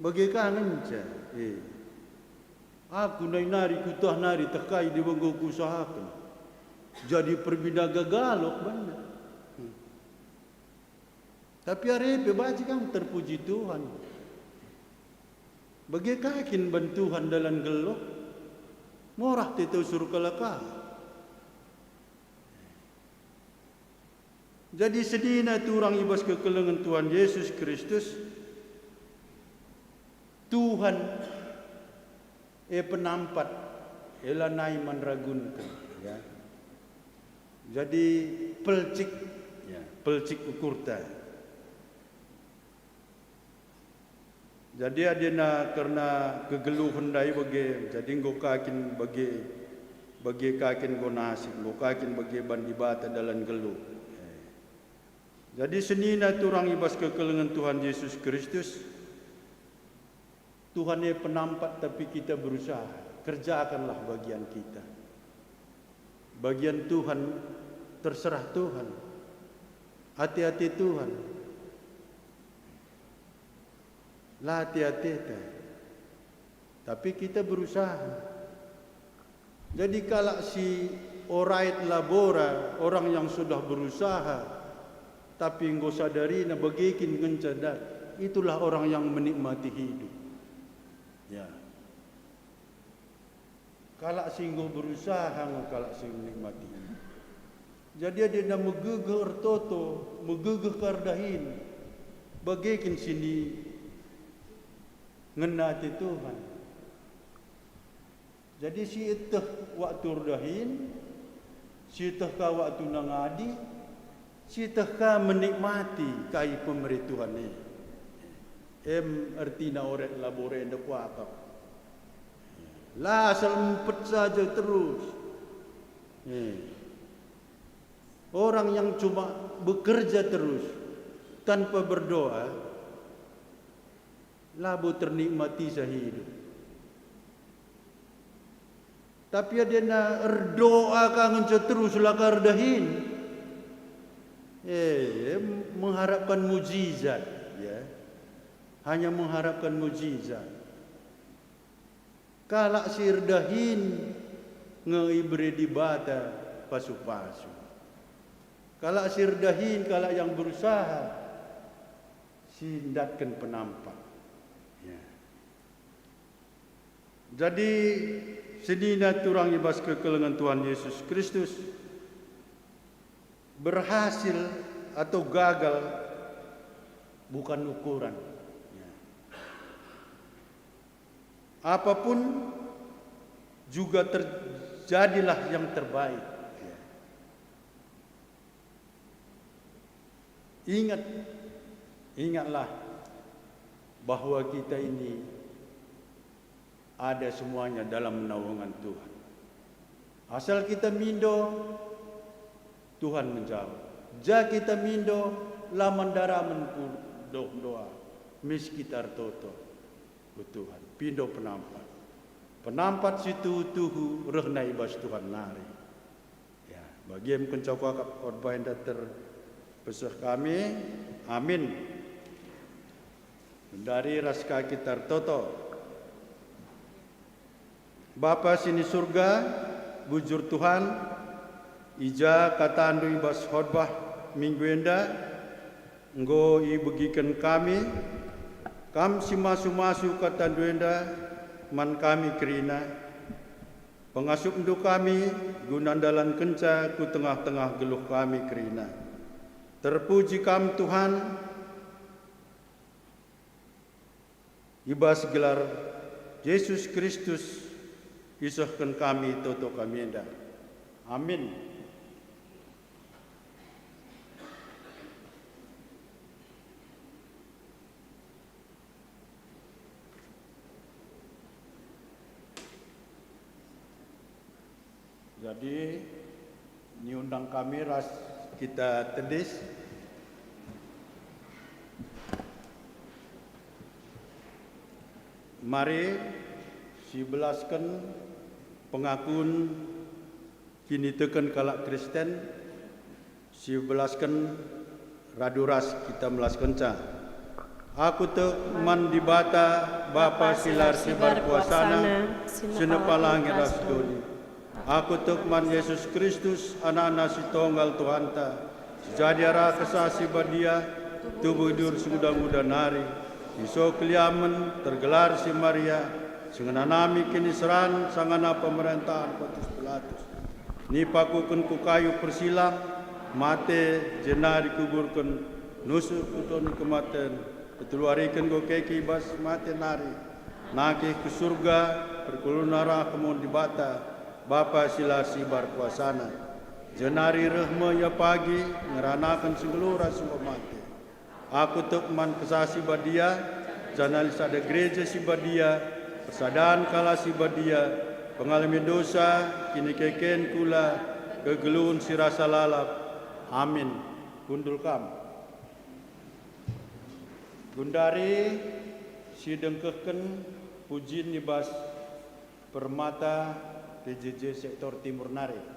Bagi kakin nginca. Aku nari kutah nari tekai di bangku usahakan. Jadi perbina gagalok banyak. Tapi arepe baca kan terpuji Tuhan. Bagi kakin bantuan dalam gelok. Morah titau suruh kelakar. Jadi sedina tu orang ibas kekelengan Tuhan Yesus Kristus. Tuhan penampat elanai manragunkan ya. Jadi pelcik ya, pelcik ukurta. Jadi adena karena kegeluhan dai bagi jadi nggo kakin bagi kakin nggo nasib nggo kakin bagi bandibata dalam geluh. Jadi senina turang ibas kekelengan Tuhan Yesus Kristus. Tuhan penampat tapi kita berusaha. Kerjakanlah bagian kita. Bagian Tuhan terserah Tuhan. Hati-hati Tuhan. Lah hati-hati. Tapi kita berusaha. Jadi kalau si orait labora, orang yang sudah berusaha tapi engkau sadari na bagikin ngencadar, itulah orang yang menikmati hidup. Ya. Kalak singgo berusaha kalak sing menikmati hidup. Jadi dia na megegeh ertoto, megegeh kardahin. Bagikin sini ngenati Tuhan. Jadi si itah waktu erdahin, si itah ka waktu nangadi, si itah menikmati kai pemerintahan ni. Artina oret labore ndak kuakap. Lah asal empet saja terus. Orang yang cuma bekerja terus tanpa berdoa, labu ternikmati sehidup. Tapi ada na berdoa kangen terus lakar dahin. Mengharapkan mujizat, ya. Hanya mengharapkan mujizat. Kalak sirdahin ngeibre di bata pasu-pasu. Kalak sirdahin kalak yang berusaha sindatkan penampak. Ya. Jadi sedina turang ibas kekelengan Tuhan Yesus Kristus berhasil atau gagal bukan ukuran. Apapun juga terjadilah yang terbaik. Ingatlah bahwa kita ini ada semuanya dalam naungan Tuhan. Asal kita mindo, Tuhan menjawab. Ja kita mindo, laman daraman doa. Miskitar toto ke Tuhan. Pindo penampat. Penampat situ tuhu rehnai bas Tuhan nari. Ya, bagi yang kencokak korban terpesah kami. Amin. Dari raska kitar toto. Bapa sini surga, bujur Tuhan, ija kata andu ibas khotbah minggu enda, enggo i begikan kami, kam si masu-masu kata duenda, man kami kerina, pengasup ndu kami, gunandalan kenca ku tengah-tengah geluh kami kerina. Terpuji kam Tuhan, ibas gelar Yesus Kristus, isahkan kami toto kami enda. Amin. Jadi, ini undang kami ras kita tedis. Mari si belaskan pengakuan kini tekan kalak Kristen, si belaskan raduras kita melaskan ca. Aku man di bata Bapa silar sibar kuasana, sinepa langit rasdoni. Aku man Yesus Kristus, anak-anak si tonggal Tuhanta, jadi arah kesasi badia, tubuh dur muda-muda nari, iso keliaman tergelar si Maria, sengananami kini seran sangana pemerintahan Pontius Pilatus. Ni pakukan ku kayu persilang, mate jenari kuburkan, nusuk utoni kematian, ketuluarikan go keki bas mate nari, naki ke surga, perkulunara kemun di bata, Bapa sila sibar kuasana, jenari rehme ya pagi, ngeranakan segelura semua mati. Aku tekman kesasi badia, janalis ada gereja si badia, persadaan kala si badia, pengalami dosa, kini keken kula, kegeluhun si rasa lalap. Amin. Gundul kam. Gundari si dengkehken puji nibas permata PJJ Sektor Timur Nari.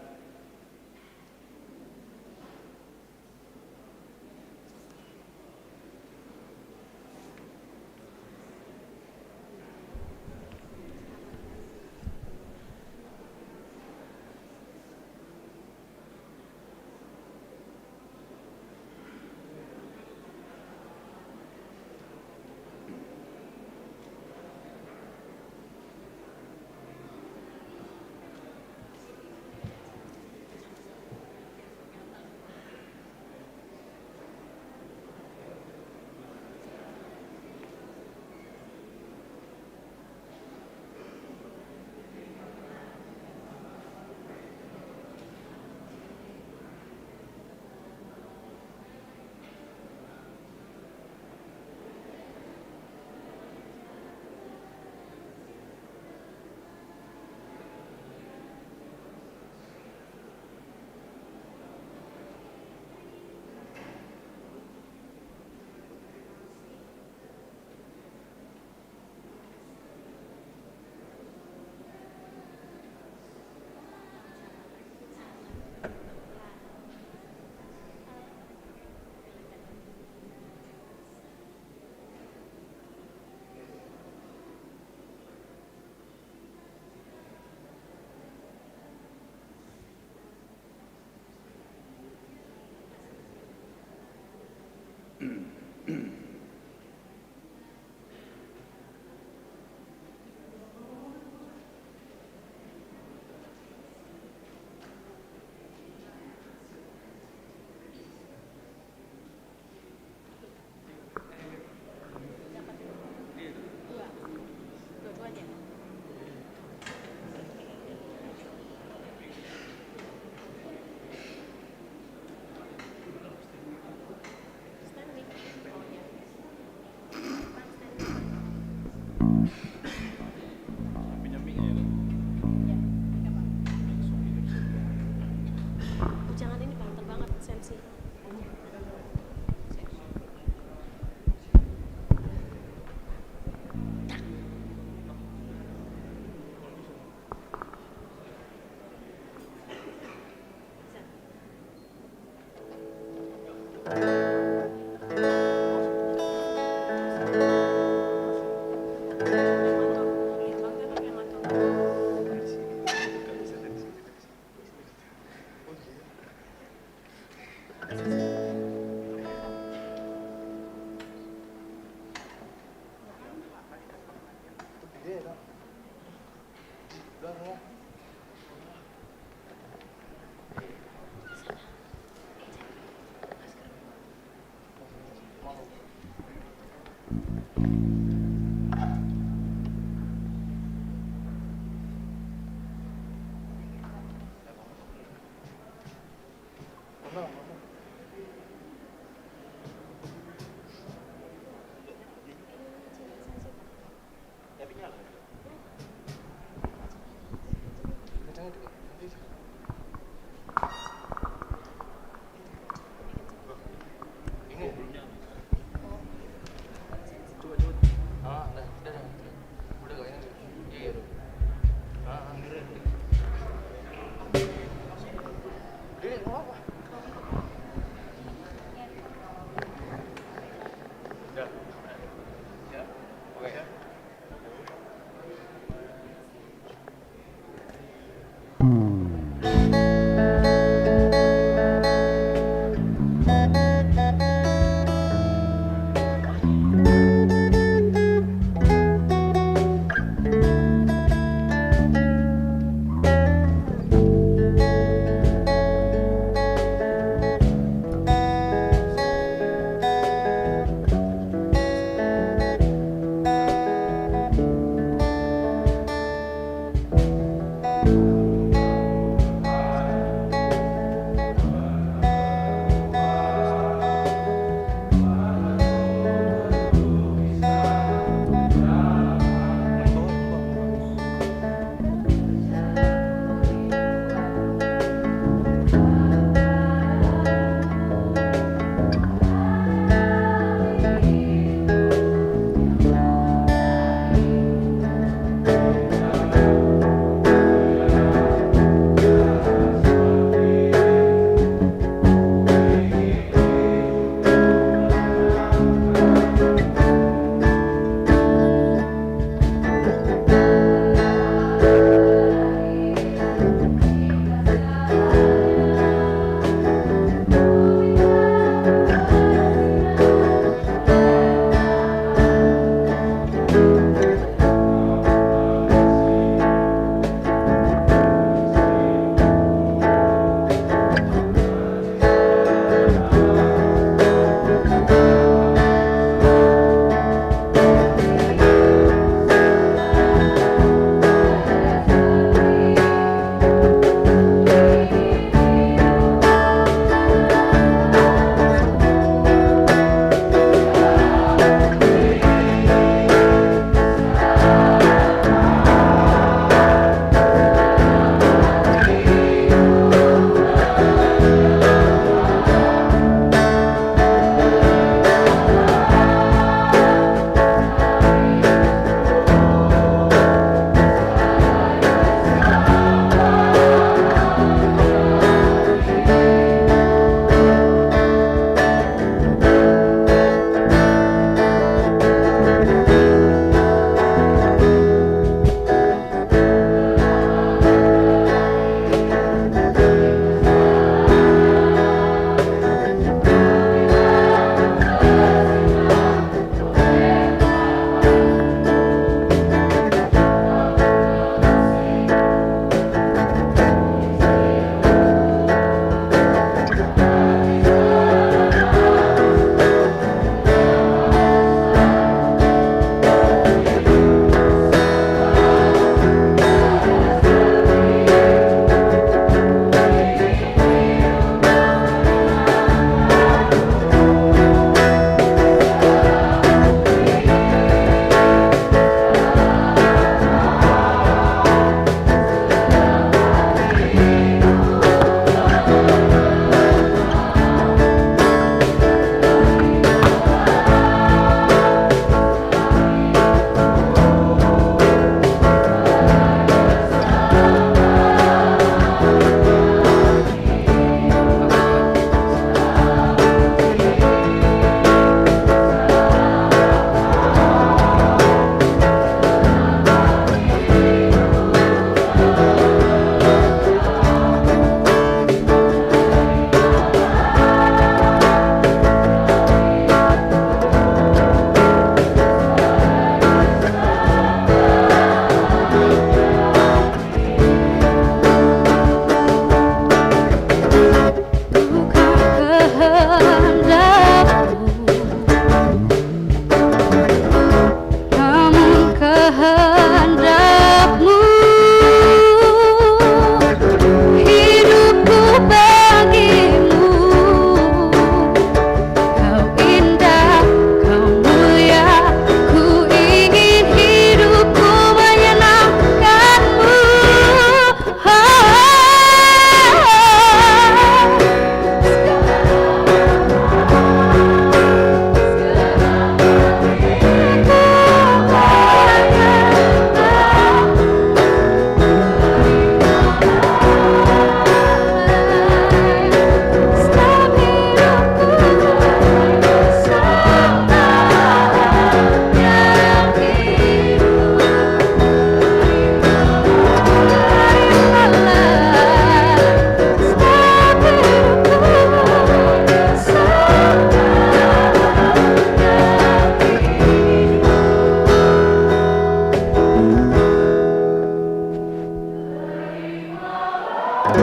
Ya,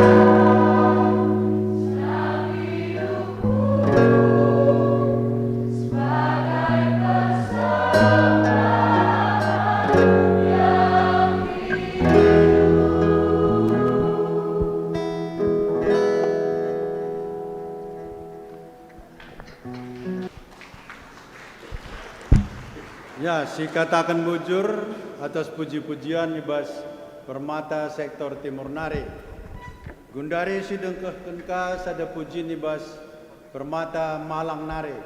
si katakan bujur atas puji-pujian ibas permata sektor Timur Nare. Gundari si dengkeh kenka sada puji ibas permata Malang Nare.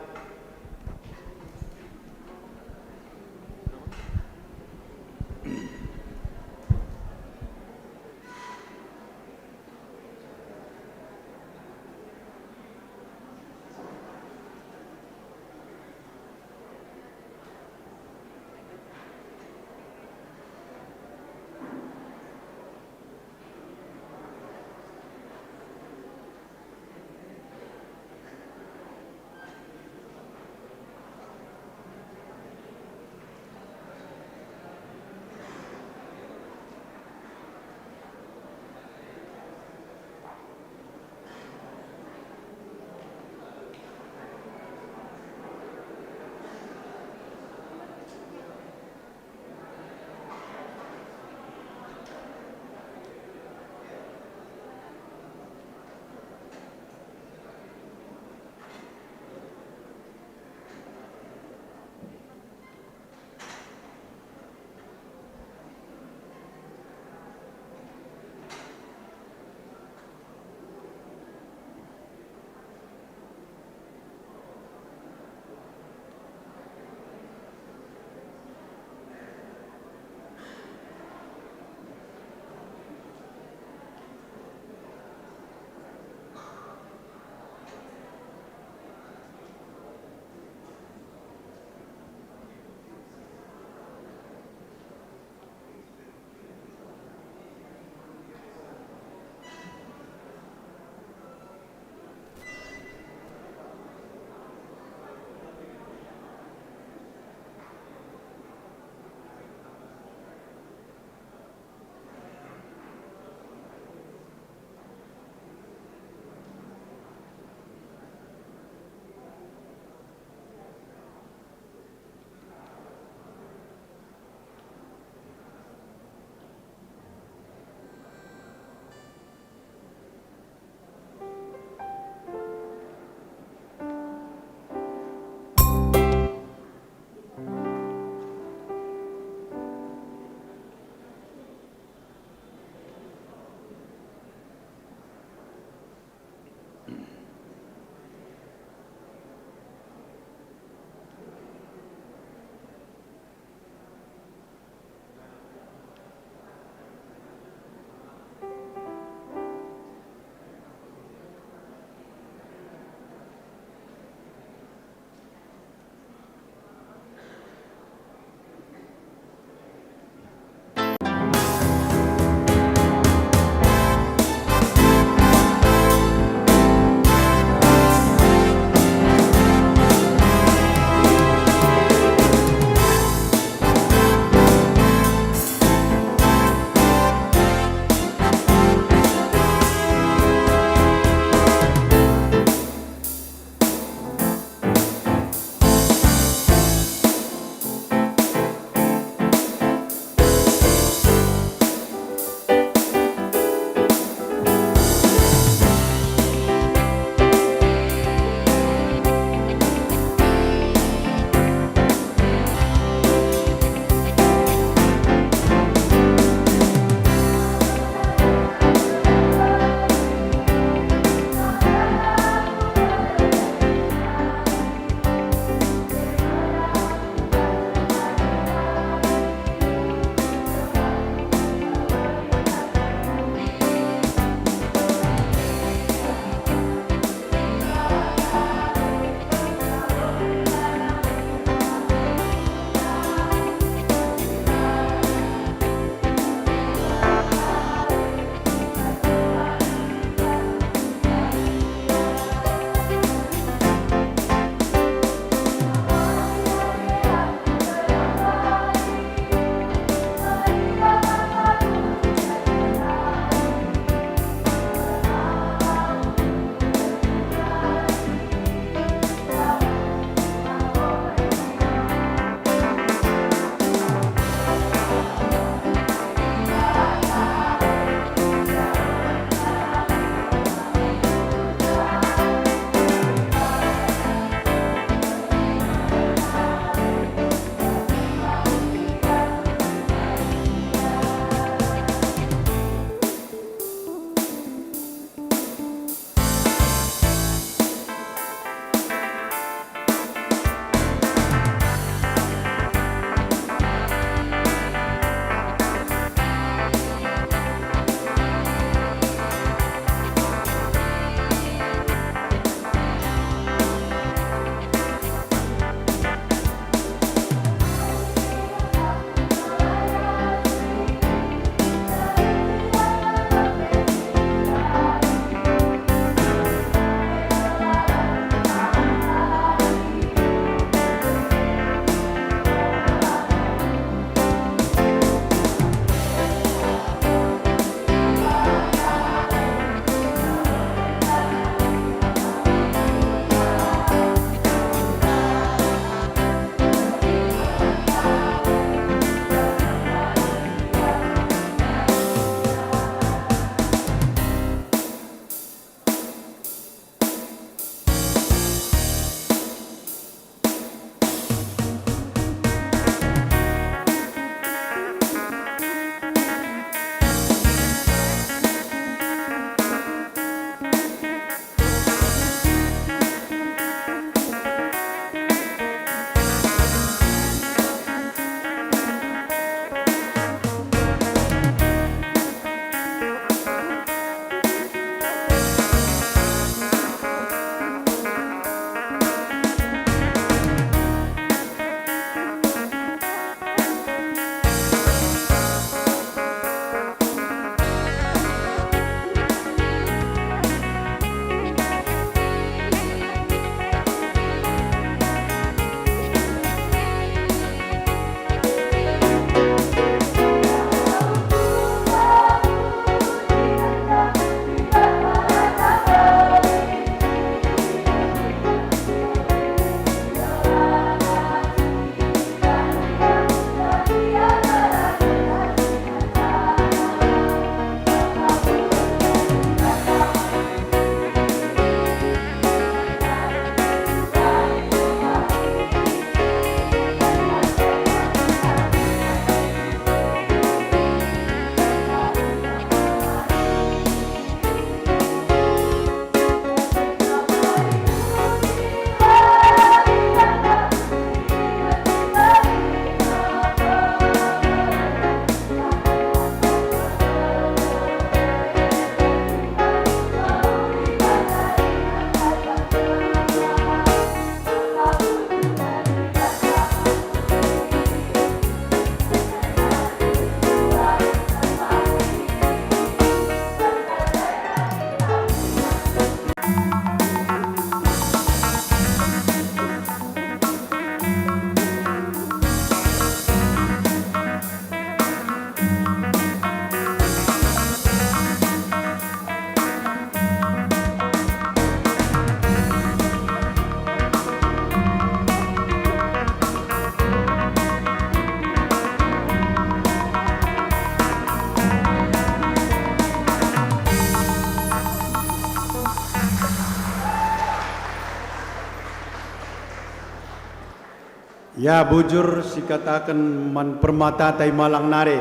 Ya bujur si katakan man permata tai malang nare.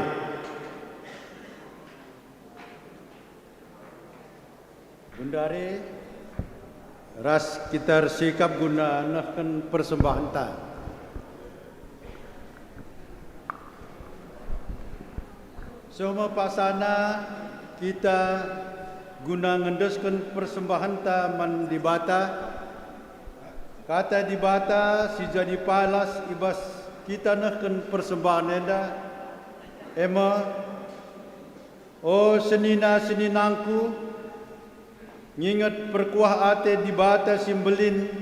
Bundare ras kita sikap guna nahkan persembahan ta. Semua pasana kita guna ngendeskan persembahan ta man dibata. Kata dibata si jadi palas ibas kita nahkan persembahan enda. Ema oh senina-seninangku ngingat perkuah ate dibata simbelin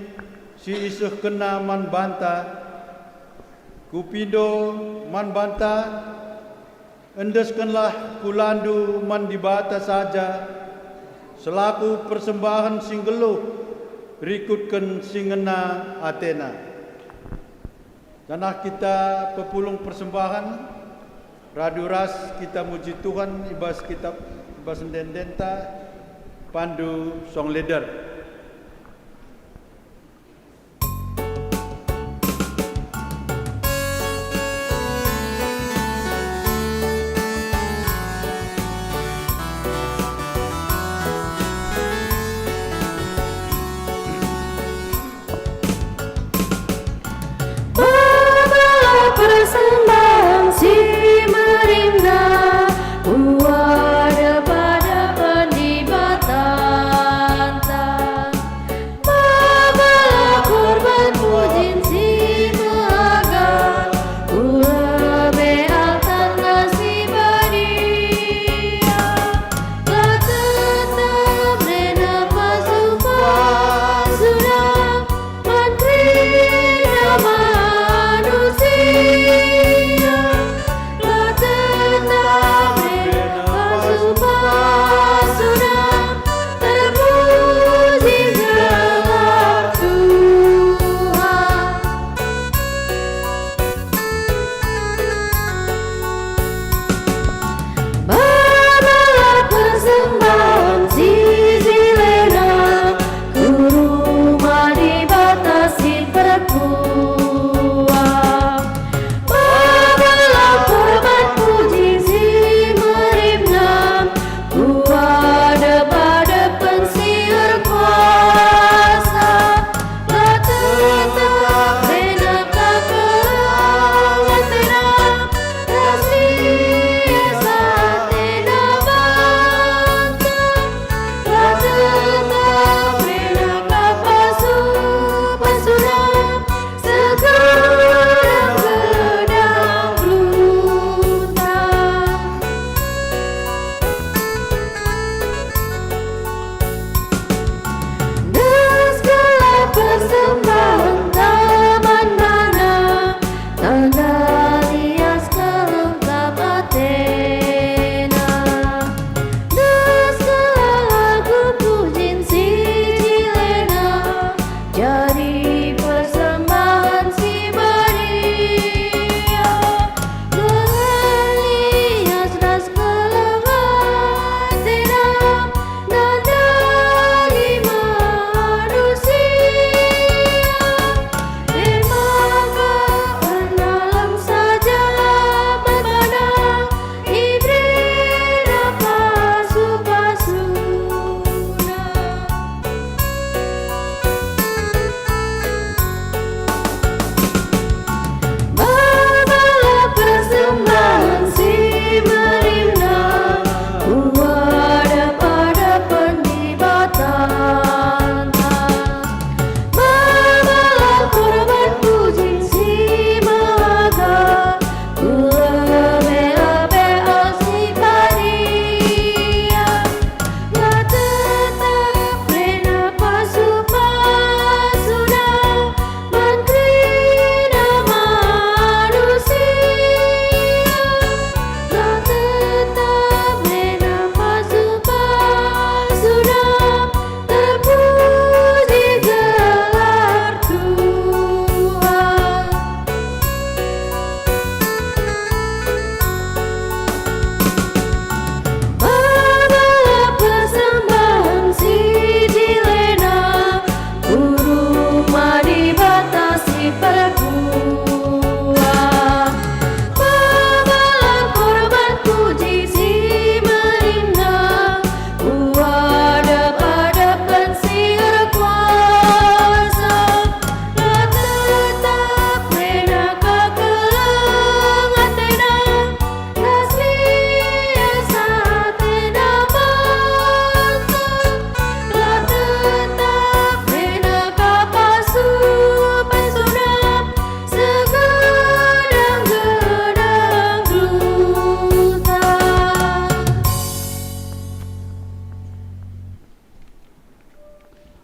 si isuh kena man banta. Kupindo man banta endeskanlah kulandu man dibata saja selaku persembahan singgeluh rikutkan singena Athena. Tanah kita pepulung persembahan raduras kita muji Tuhan ibas kitab ibas dendenta pandu song leader. Persembahan si merindah pada pada pendibatan.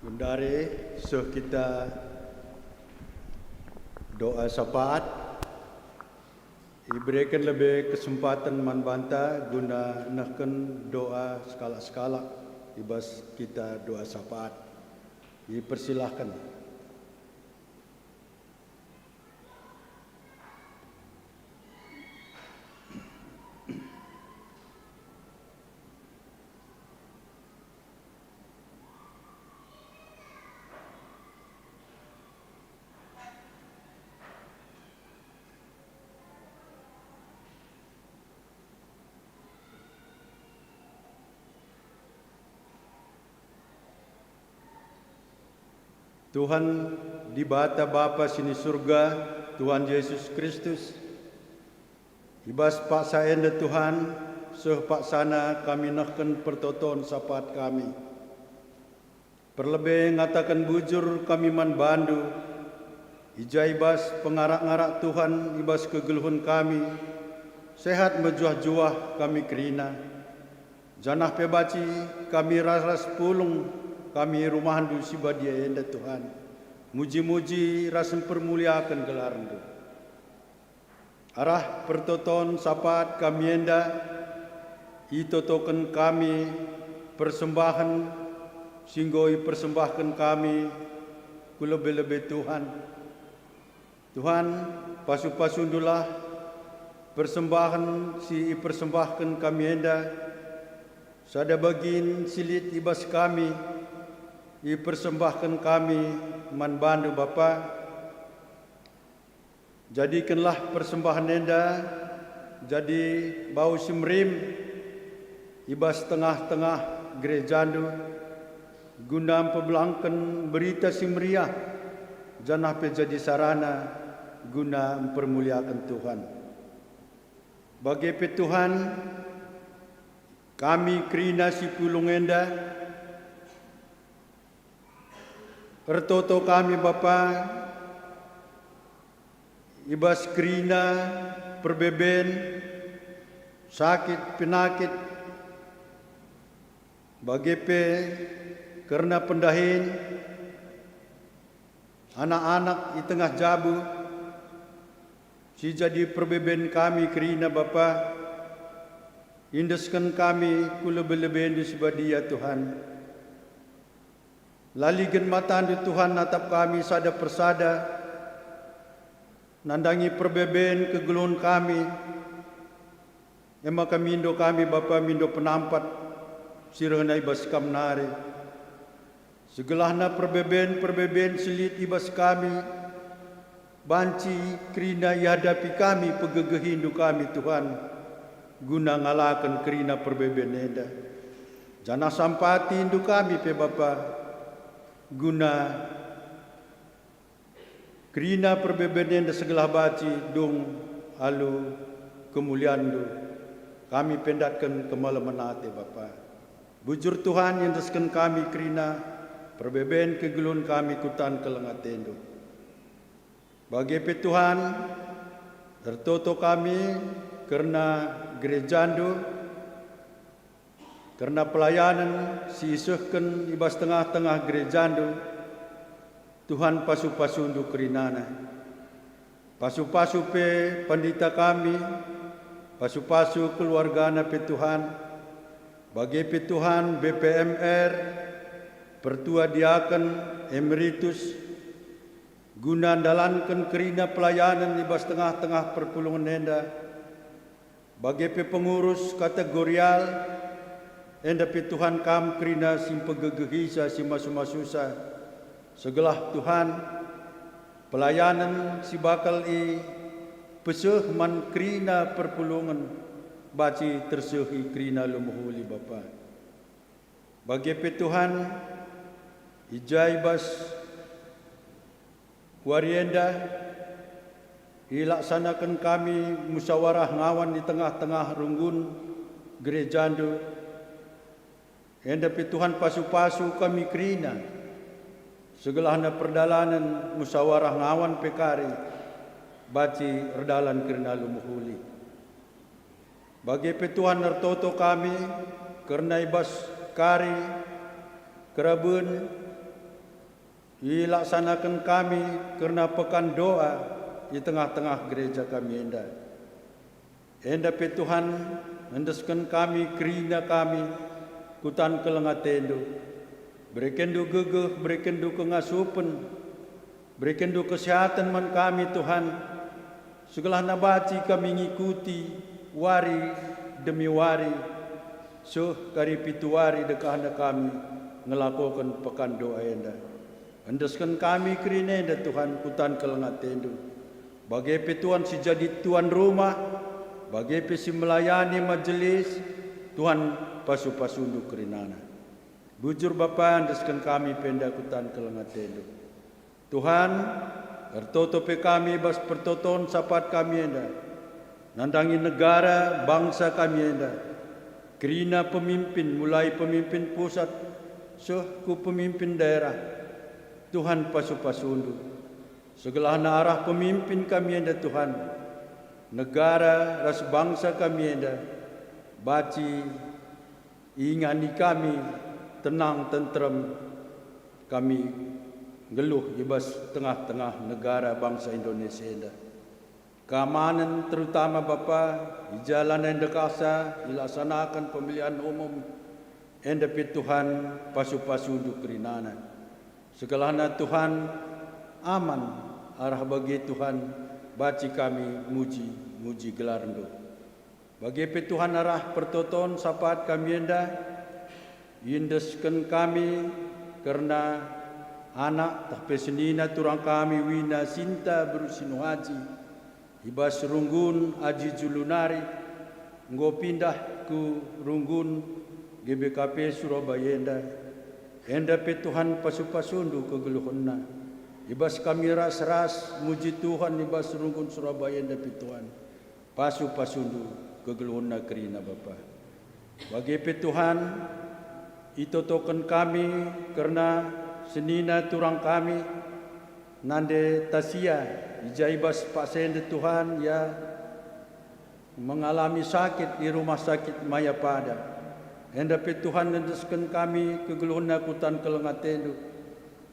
Gundare seh kita doa syafaat. Diberikan lebih kesempatan manbanta guna nahkan doa skala-skala ibas kita doa syafaat. Dipersilahkan. Tuhan di bata Bapa sini surga, Tuhan Yesus Kristus, ibas paksa enda Tuhan, seh paksana kami nahkan pertoton sapat kami. Perlebih ngatakan bujur kami man bandu, ija ibas pengarak-ngarak Tuhan ibas kegeluhan kami, sehat mejuah-juah kami kerina. Janah pebaci kami ras-ras pulung, kami rumahan du sibadia enda Tuhan. Muji-muji rasen permuliakan gelarandu. Arah pertoton sapat kami enda, itotoken kami persembahan, singgoi persembahkan kami ku lebih-lebih Tuhan. Tuhan pasu-pasundulah persembahan si persembahkan kami enda, sada bagin silit ibas kami, dipersembahkan kami manbandu Bapa. Jadikanlah persembahan enda jadi bau simrim ibas tengah-tengah gerejandu guna pebelangkan berita simriah janah jadi sarana guna mempermuliakan Tuhan. Bagi Tuhan kami kerina si pulung enda, ertoto kami Bapa, ibas kerina perbeben, sakit penakit, bagi kerana pendahin, anak-anak di tengah jabu, si jadi perbeben kami kerina Bapa, indeskan kami ku lebih-lebih indus badia Tuhan. Laligen matandu Tuhan natap kami sada persada, nandangi perbeben kegelun kami, emang kami mindo kami Bapa mindo penampat, sirahna ibas kamnari. Segelahna perbeben selit ibas kami, banci kerina ihadapi kami pegegehindu kami Tuhan, guna ngalakan kerina perbeben enda. Janah sampati indu kami pe Bapa, guna kerina perbeben enda segelah baci dung alu kemuliandu. Kami pendatkan kemalaman hati Bapa. Bujur Tuhan yang deskan kami kerina perbeben kegelun kami kutan kelengatendu. Bagi Tuhan tertoto kami kerana gerejandu, kerana pelayanan si isuhkan ibas tengah-tengah gerejandu, Tuhan pasu-pasundu kerinana. Pasu-pasu pe pandita kami, pasu-pasu keluargana pe Tuhan, bagi pe Tuhan BPMR, Pertua Diaken Emeritus, guna dalankan kerina pelayanan ibas tengah-tengah perpulungan enda, bagi pe pengurus kategorial, enda pe Tuhan kam kerina simpegegehisa si masu-masusa, segelah Tuhan pelayanan si bakal peseh man kerina perpulungan baci tersehi kerina lumuhuli Bapa. Bagi pe Tuhan ijai bas warienda dilaksanakan kami musyawarah ngawan di tengah-tengah runggun gerejandu. Enda pe Tuhan pasu-pasu kami kerina segelahna perdalanan musyawarah ngawan pekari baci redalan kerana lumuhuli. Bagi pe Tuhan nertoto kami kerana ibas kari kerabun ilaksanakan kami kerana pekan doa di tengah-tengah gereja kami enda. Enda pe Tuhan hendaskan kami kerina kami kutan kelengatendo. Berikendu gegeh, berikendu kengasupan, berikendu kesehatan man kami Tuhan. Segala nabaci kami ngikuti wari demi wari. Kari pitu wari dekahna kami ngelakukan pekan doa enda. Hendaskan kami kerina enda Tuhan kutan kelengatendo. Bagi pe Tuhan si jadi tuan rumah, bagi pe si melayani majelis, Tuhan pasu-pasundu kerinana. Bujur Bapa hendaskan kami penda kutan kelengatendo. Tuhan, ertoto pe kami bas pertoton sapat kami enda. Nandangi negara, bangsa kami enda. Kerina pemimpin, mulai pemimpin pusat, ku pemimpin daerah. Tuhan pasu-pasundu. Segala arah pemimpin kami enda Tuhan. Negara, ras bangsa kami enda. Baci, ingani kami, tenang, tenteram, kami geluh ibas tengah-tengah negara bangsa Indonesia enda. Keamanan terutama Bapa, di jalan enda kasa, dilaksanakan pemilihan umum, enda pi Tuhan pasu-pasundu kerinana. Segalana Tuhan aman, arah bagi Tuhan, baci kami muji gelar endo. Bagi pi Tuhan arah pertoton sapat kami enda, indeskan kami kerana anak tapi senina turang kami wina sinta berusinu haji ibas runggun aji julunari nggo pindah ku runggun GBKP Surabaya enda pe Tuhan pasu-pasundu kegeluhonna ibas kami ras muji Tuhan ibas runggun Surabaya enda pe Tuhan pasu-pasundu kegeluhonna kerina Bapa. Bagi pe Tuhan itotokan kami kerana senina turang kami nande tasia ijaibas pasien Tuhan ya mengalami sakit di rumah sakit Mayapada. Enda pe Tuhan hendaskan kami kegeluhna kutan kelengatendo.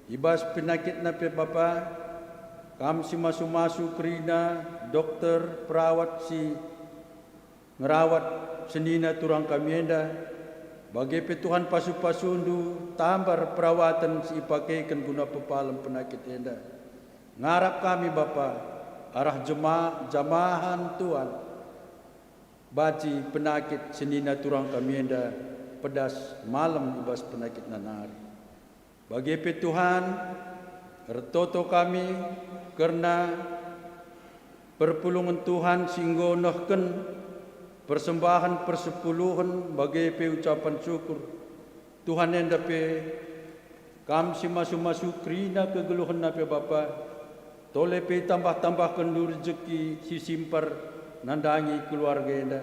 Ibas penyakit na pe Bapa kami si masu-masu kerina dokter perawat si ngerawat senina turang kami enda. Bagi pe Tuhan pasu-pasundu tambar perawatan si ipakaikan guna pepalam penyakit enda. Ngarap kami Bapa arah jamahan Tuhan baci penyakit senina turang kami enda pedas malam ibas penyakit nanari. Bagi pe Tuhan ertoto kami kerana perpulungan Tuhan singgo nohken persembahan persepuluhan bagi pe ucapan syukur Tuhan enda pe kam si masu-masu krina kegeluhan na pe Bapa tole pe tambah-tambahkan rezeki si simpar nandangi keluarga enda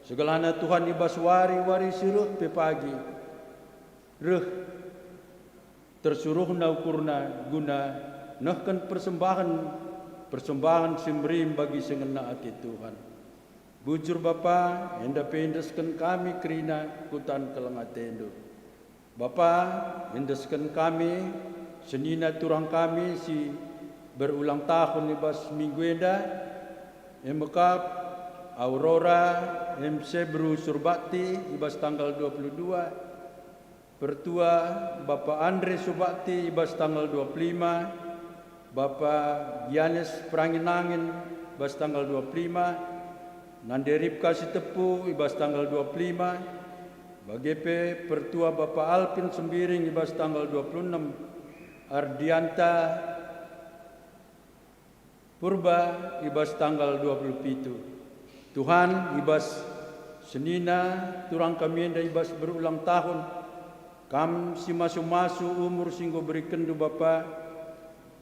segalana Tuhan ibas wari suruh pe pagi reh tersuruh na ukurna guna nahkan persembahan simrim bagi sengena hati Tuhan. Bujur Bapa, enda pendeskan kami kerina kutan kelengatendo. Bapa, endeskan kami senina turang kami si berulang tahun ibas minggu enda. Emekap Aurora Sebru Surbakti ibas tanggal 22. Pertua Bapa Andre Surbakti ibas tanggal 25. Bapa Gianes Peranginangin ibas tanggal 25. Nanderip kasih tepu ibas tanggal 25. Bagi pe pertua Bapa Alpin Sembiring ibas tanggal 26. Ardianta Purba ibas tanggal 27. Tuhan ibas senina turang kami enda ibas berulang tahun. Kam si masu-masu umur singgo berikan du Bapa.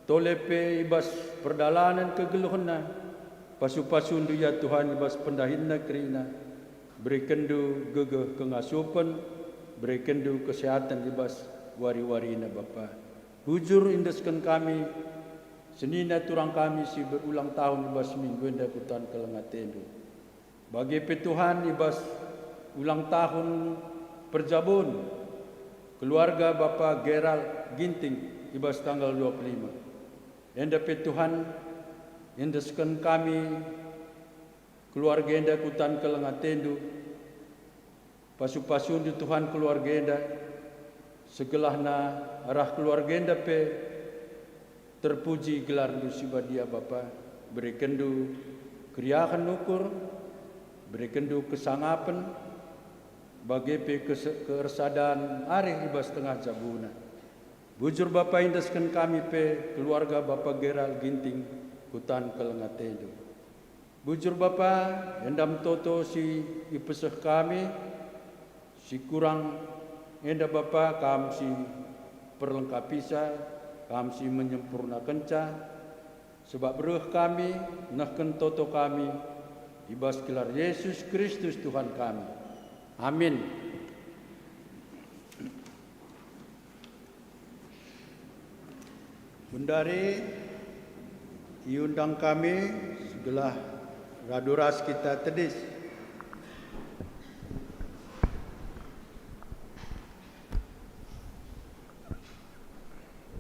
Tolepe ibas perdalanan kegeluhna. Pasu-pasundu ya Tuhan ibas pendahinna kerina. Berikan du gegeh kengasupan. Berikan du kesehatan ibas wari-warina Bapa. Bujur indeskan kami. Senina turang kami si berulang tahun ibas minggu enda kutan kelengatendo. Bagi pe Tuhan ibas ulang tahun perjabun. Keluarga Bapa Gerald Ginting ibas tanggal 25. Enda pe Tuhan, endeskan kami, keluarga enda kutan kelengatendu, pasu-pasu di Tuhan keluarga enda, segelahna arah keluarga enda pe, terpuji gelar du sibadia Bapa, berikan du kriakan ukur, berikan du kesangapan, bagi pe keresadaan areh ibas tengah jabuna. Bujur Bapa indeskan kami pe keluarga Bapa Geral Ginting hutan kelengatendu. Bujur Bapa endam toto si ipeseh kami si kurang enda Bapa kam si perlengkapisa kam si menyempurnakan ca sebab beruh kami nahken toto kami ibas gelar Yesus Kristus Tuhan kami. Amin. Bundari, iundang kami segelah raduras kita tedis.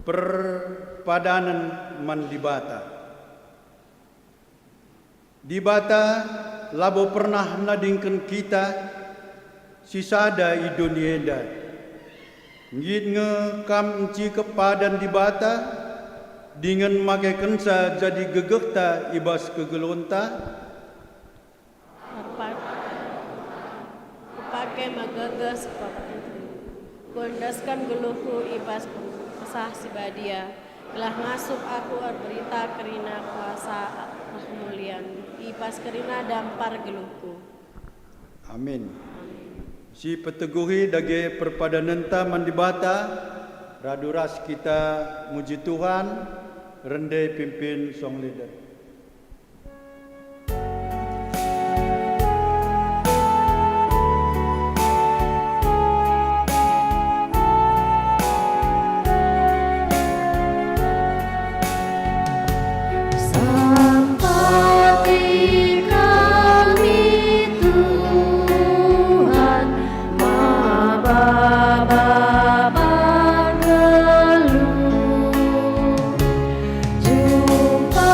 Perpadanan mandibata. Dibata labo pernah nadingkan kita sisada idonienda. Ngit nge kam enci kepadan dibata dengan makai kensa jadi gegekta ibas kegelonta. Pakai magagas kondaskan geluhku ibas kesah sibadia. Telah ngasup aku berita kerina kuasa kemuliaan ibas kerina dampar geluhku. Amin. Si peteguhi dage perpadananta mandibata raduras kita muji Tuhan rendai pimpin song leader. Jumpa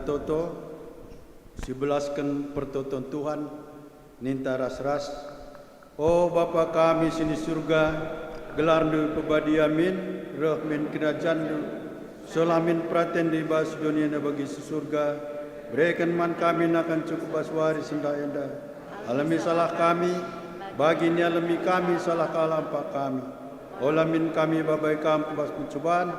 toto, sibelaskan pertoton Tuhan, ninta ras-ras. Oh Bapa kami sini surga, gelarnu pebadi amin, rahmin kerajaannu, selamin praten di bas dunia na bagi surga, berikan man kami nakan cukup baswari senda enda, alami salah kami, bagi ni alami kami salah kalampak kami, olamin kami babai kam kubas pencobaan,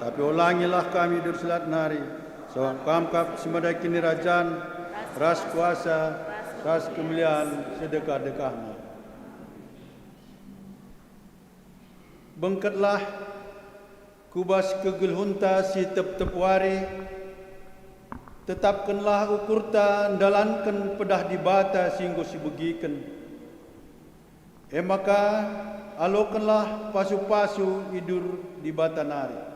tapi ulangilah kami dursilat nari, sebab kamkap semadai kini rajaan, ras kuasa, ras kemuliaan sedekah-dekahnya. Bengkatlah kubas kegulhunta si tep-tep wari, tetapkanlah ukurta dalankan pedah di bata singgo si begiken. Maka alokanlah pasu-pasu idur di bata nari.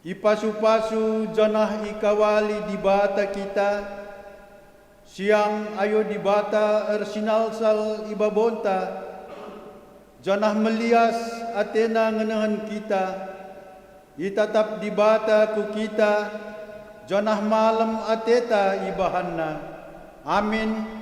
Ipasu-pasu janah ikawali di bata kita, siang ayo di bata ersinal sal ibabonta, janah melias atena ngenahan kita, itatap di bata ku kita, janah malam ateta ibahanna. Amin.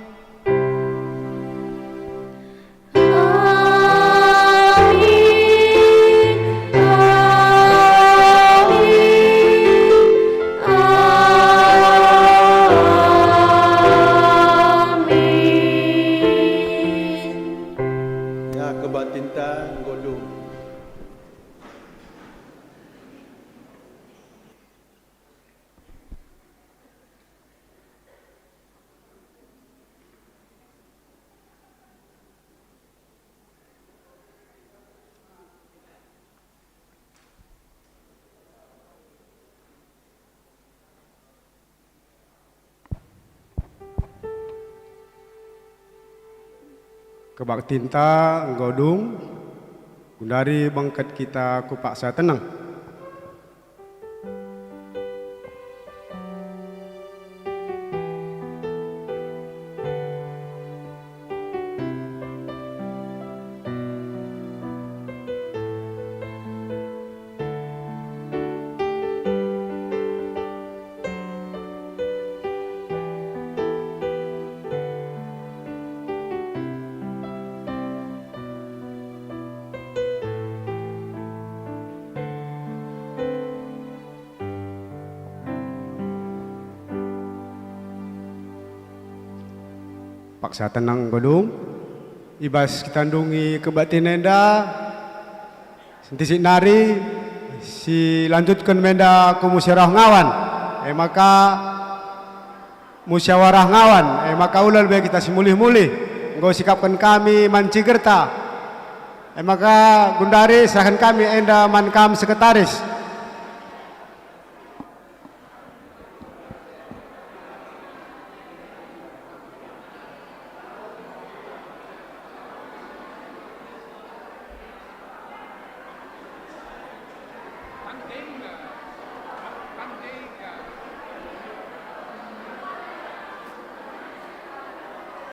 Kebak tinta nggodung, dari bangkat kita ku paksa tenang. Paksa tenang godung, ibas kita ndungi kebatin enda, sentisik nari, si lanjutkan menda ke musyawarah ngawan, maka musyawarah ngawan, maka ulal baik kita simulih-mulih, engkau sikapkan kami manci gerta, maka gundari serahkan kami enda mankam sekretaris,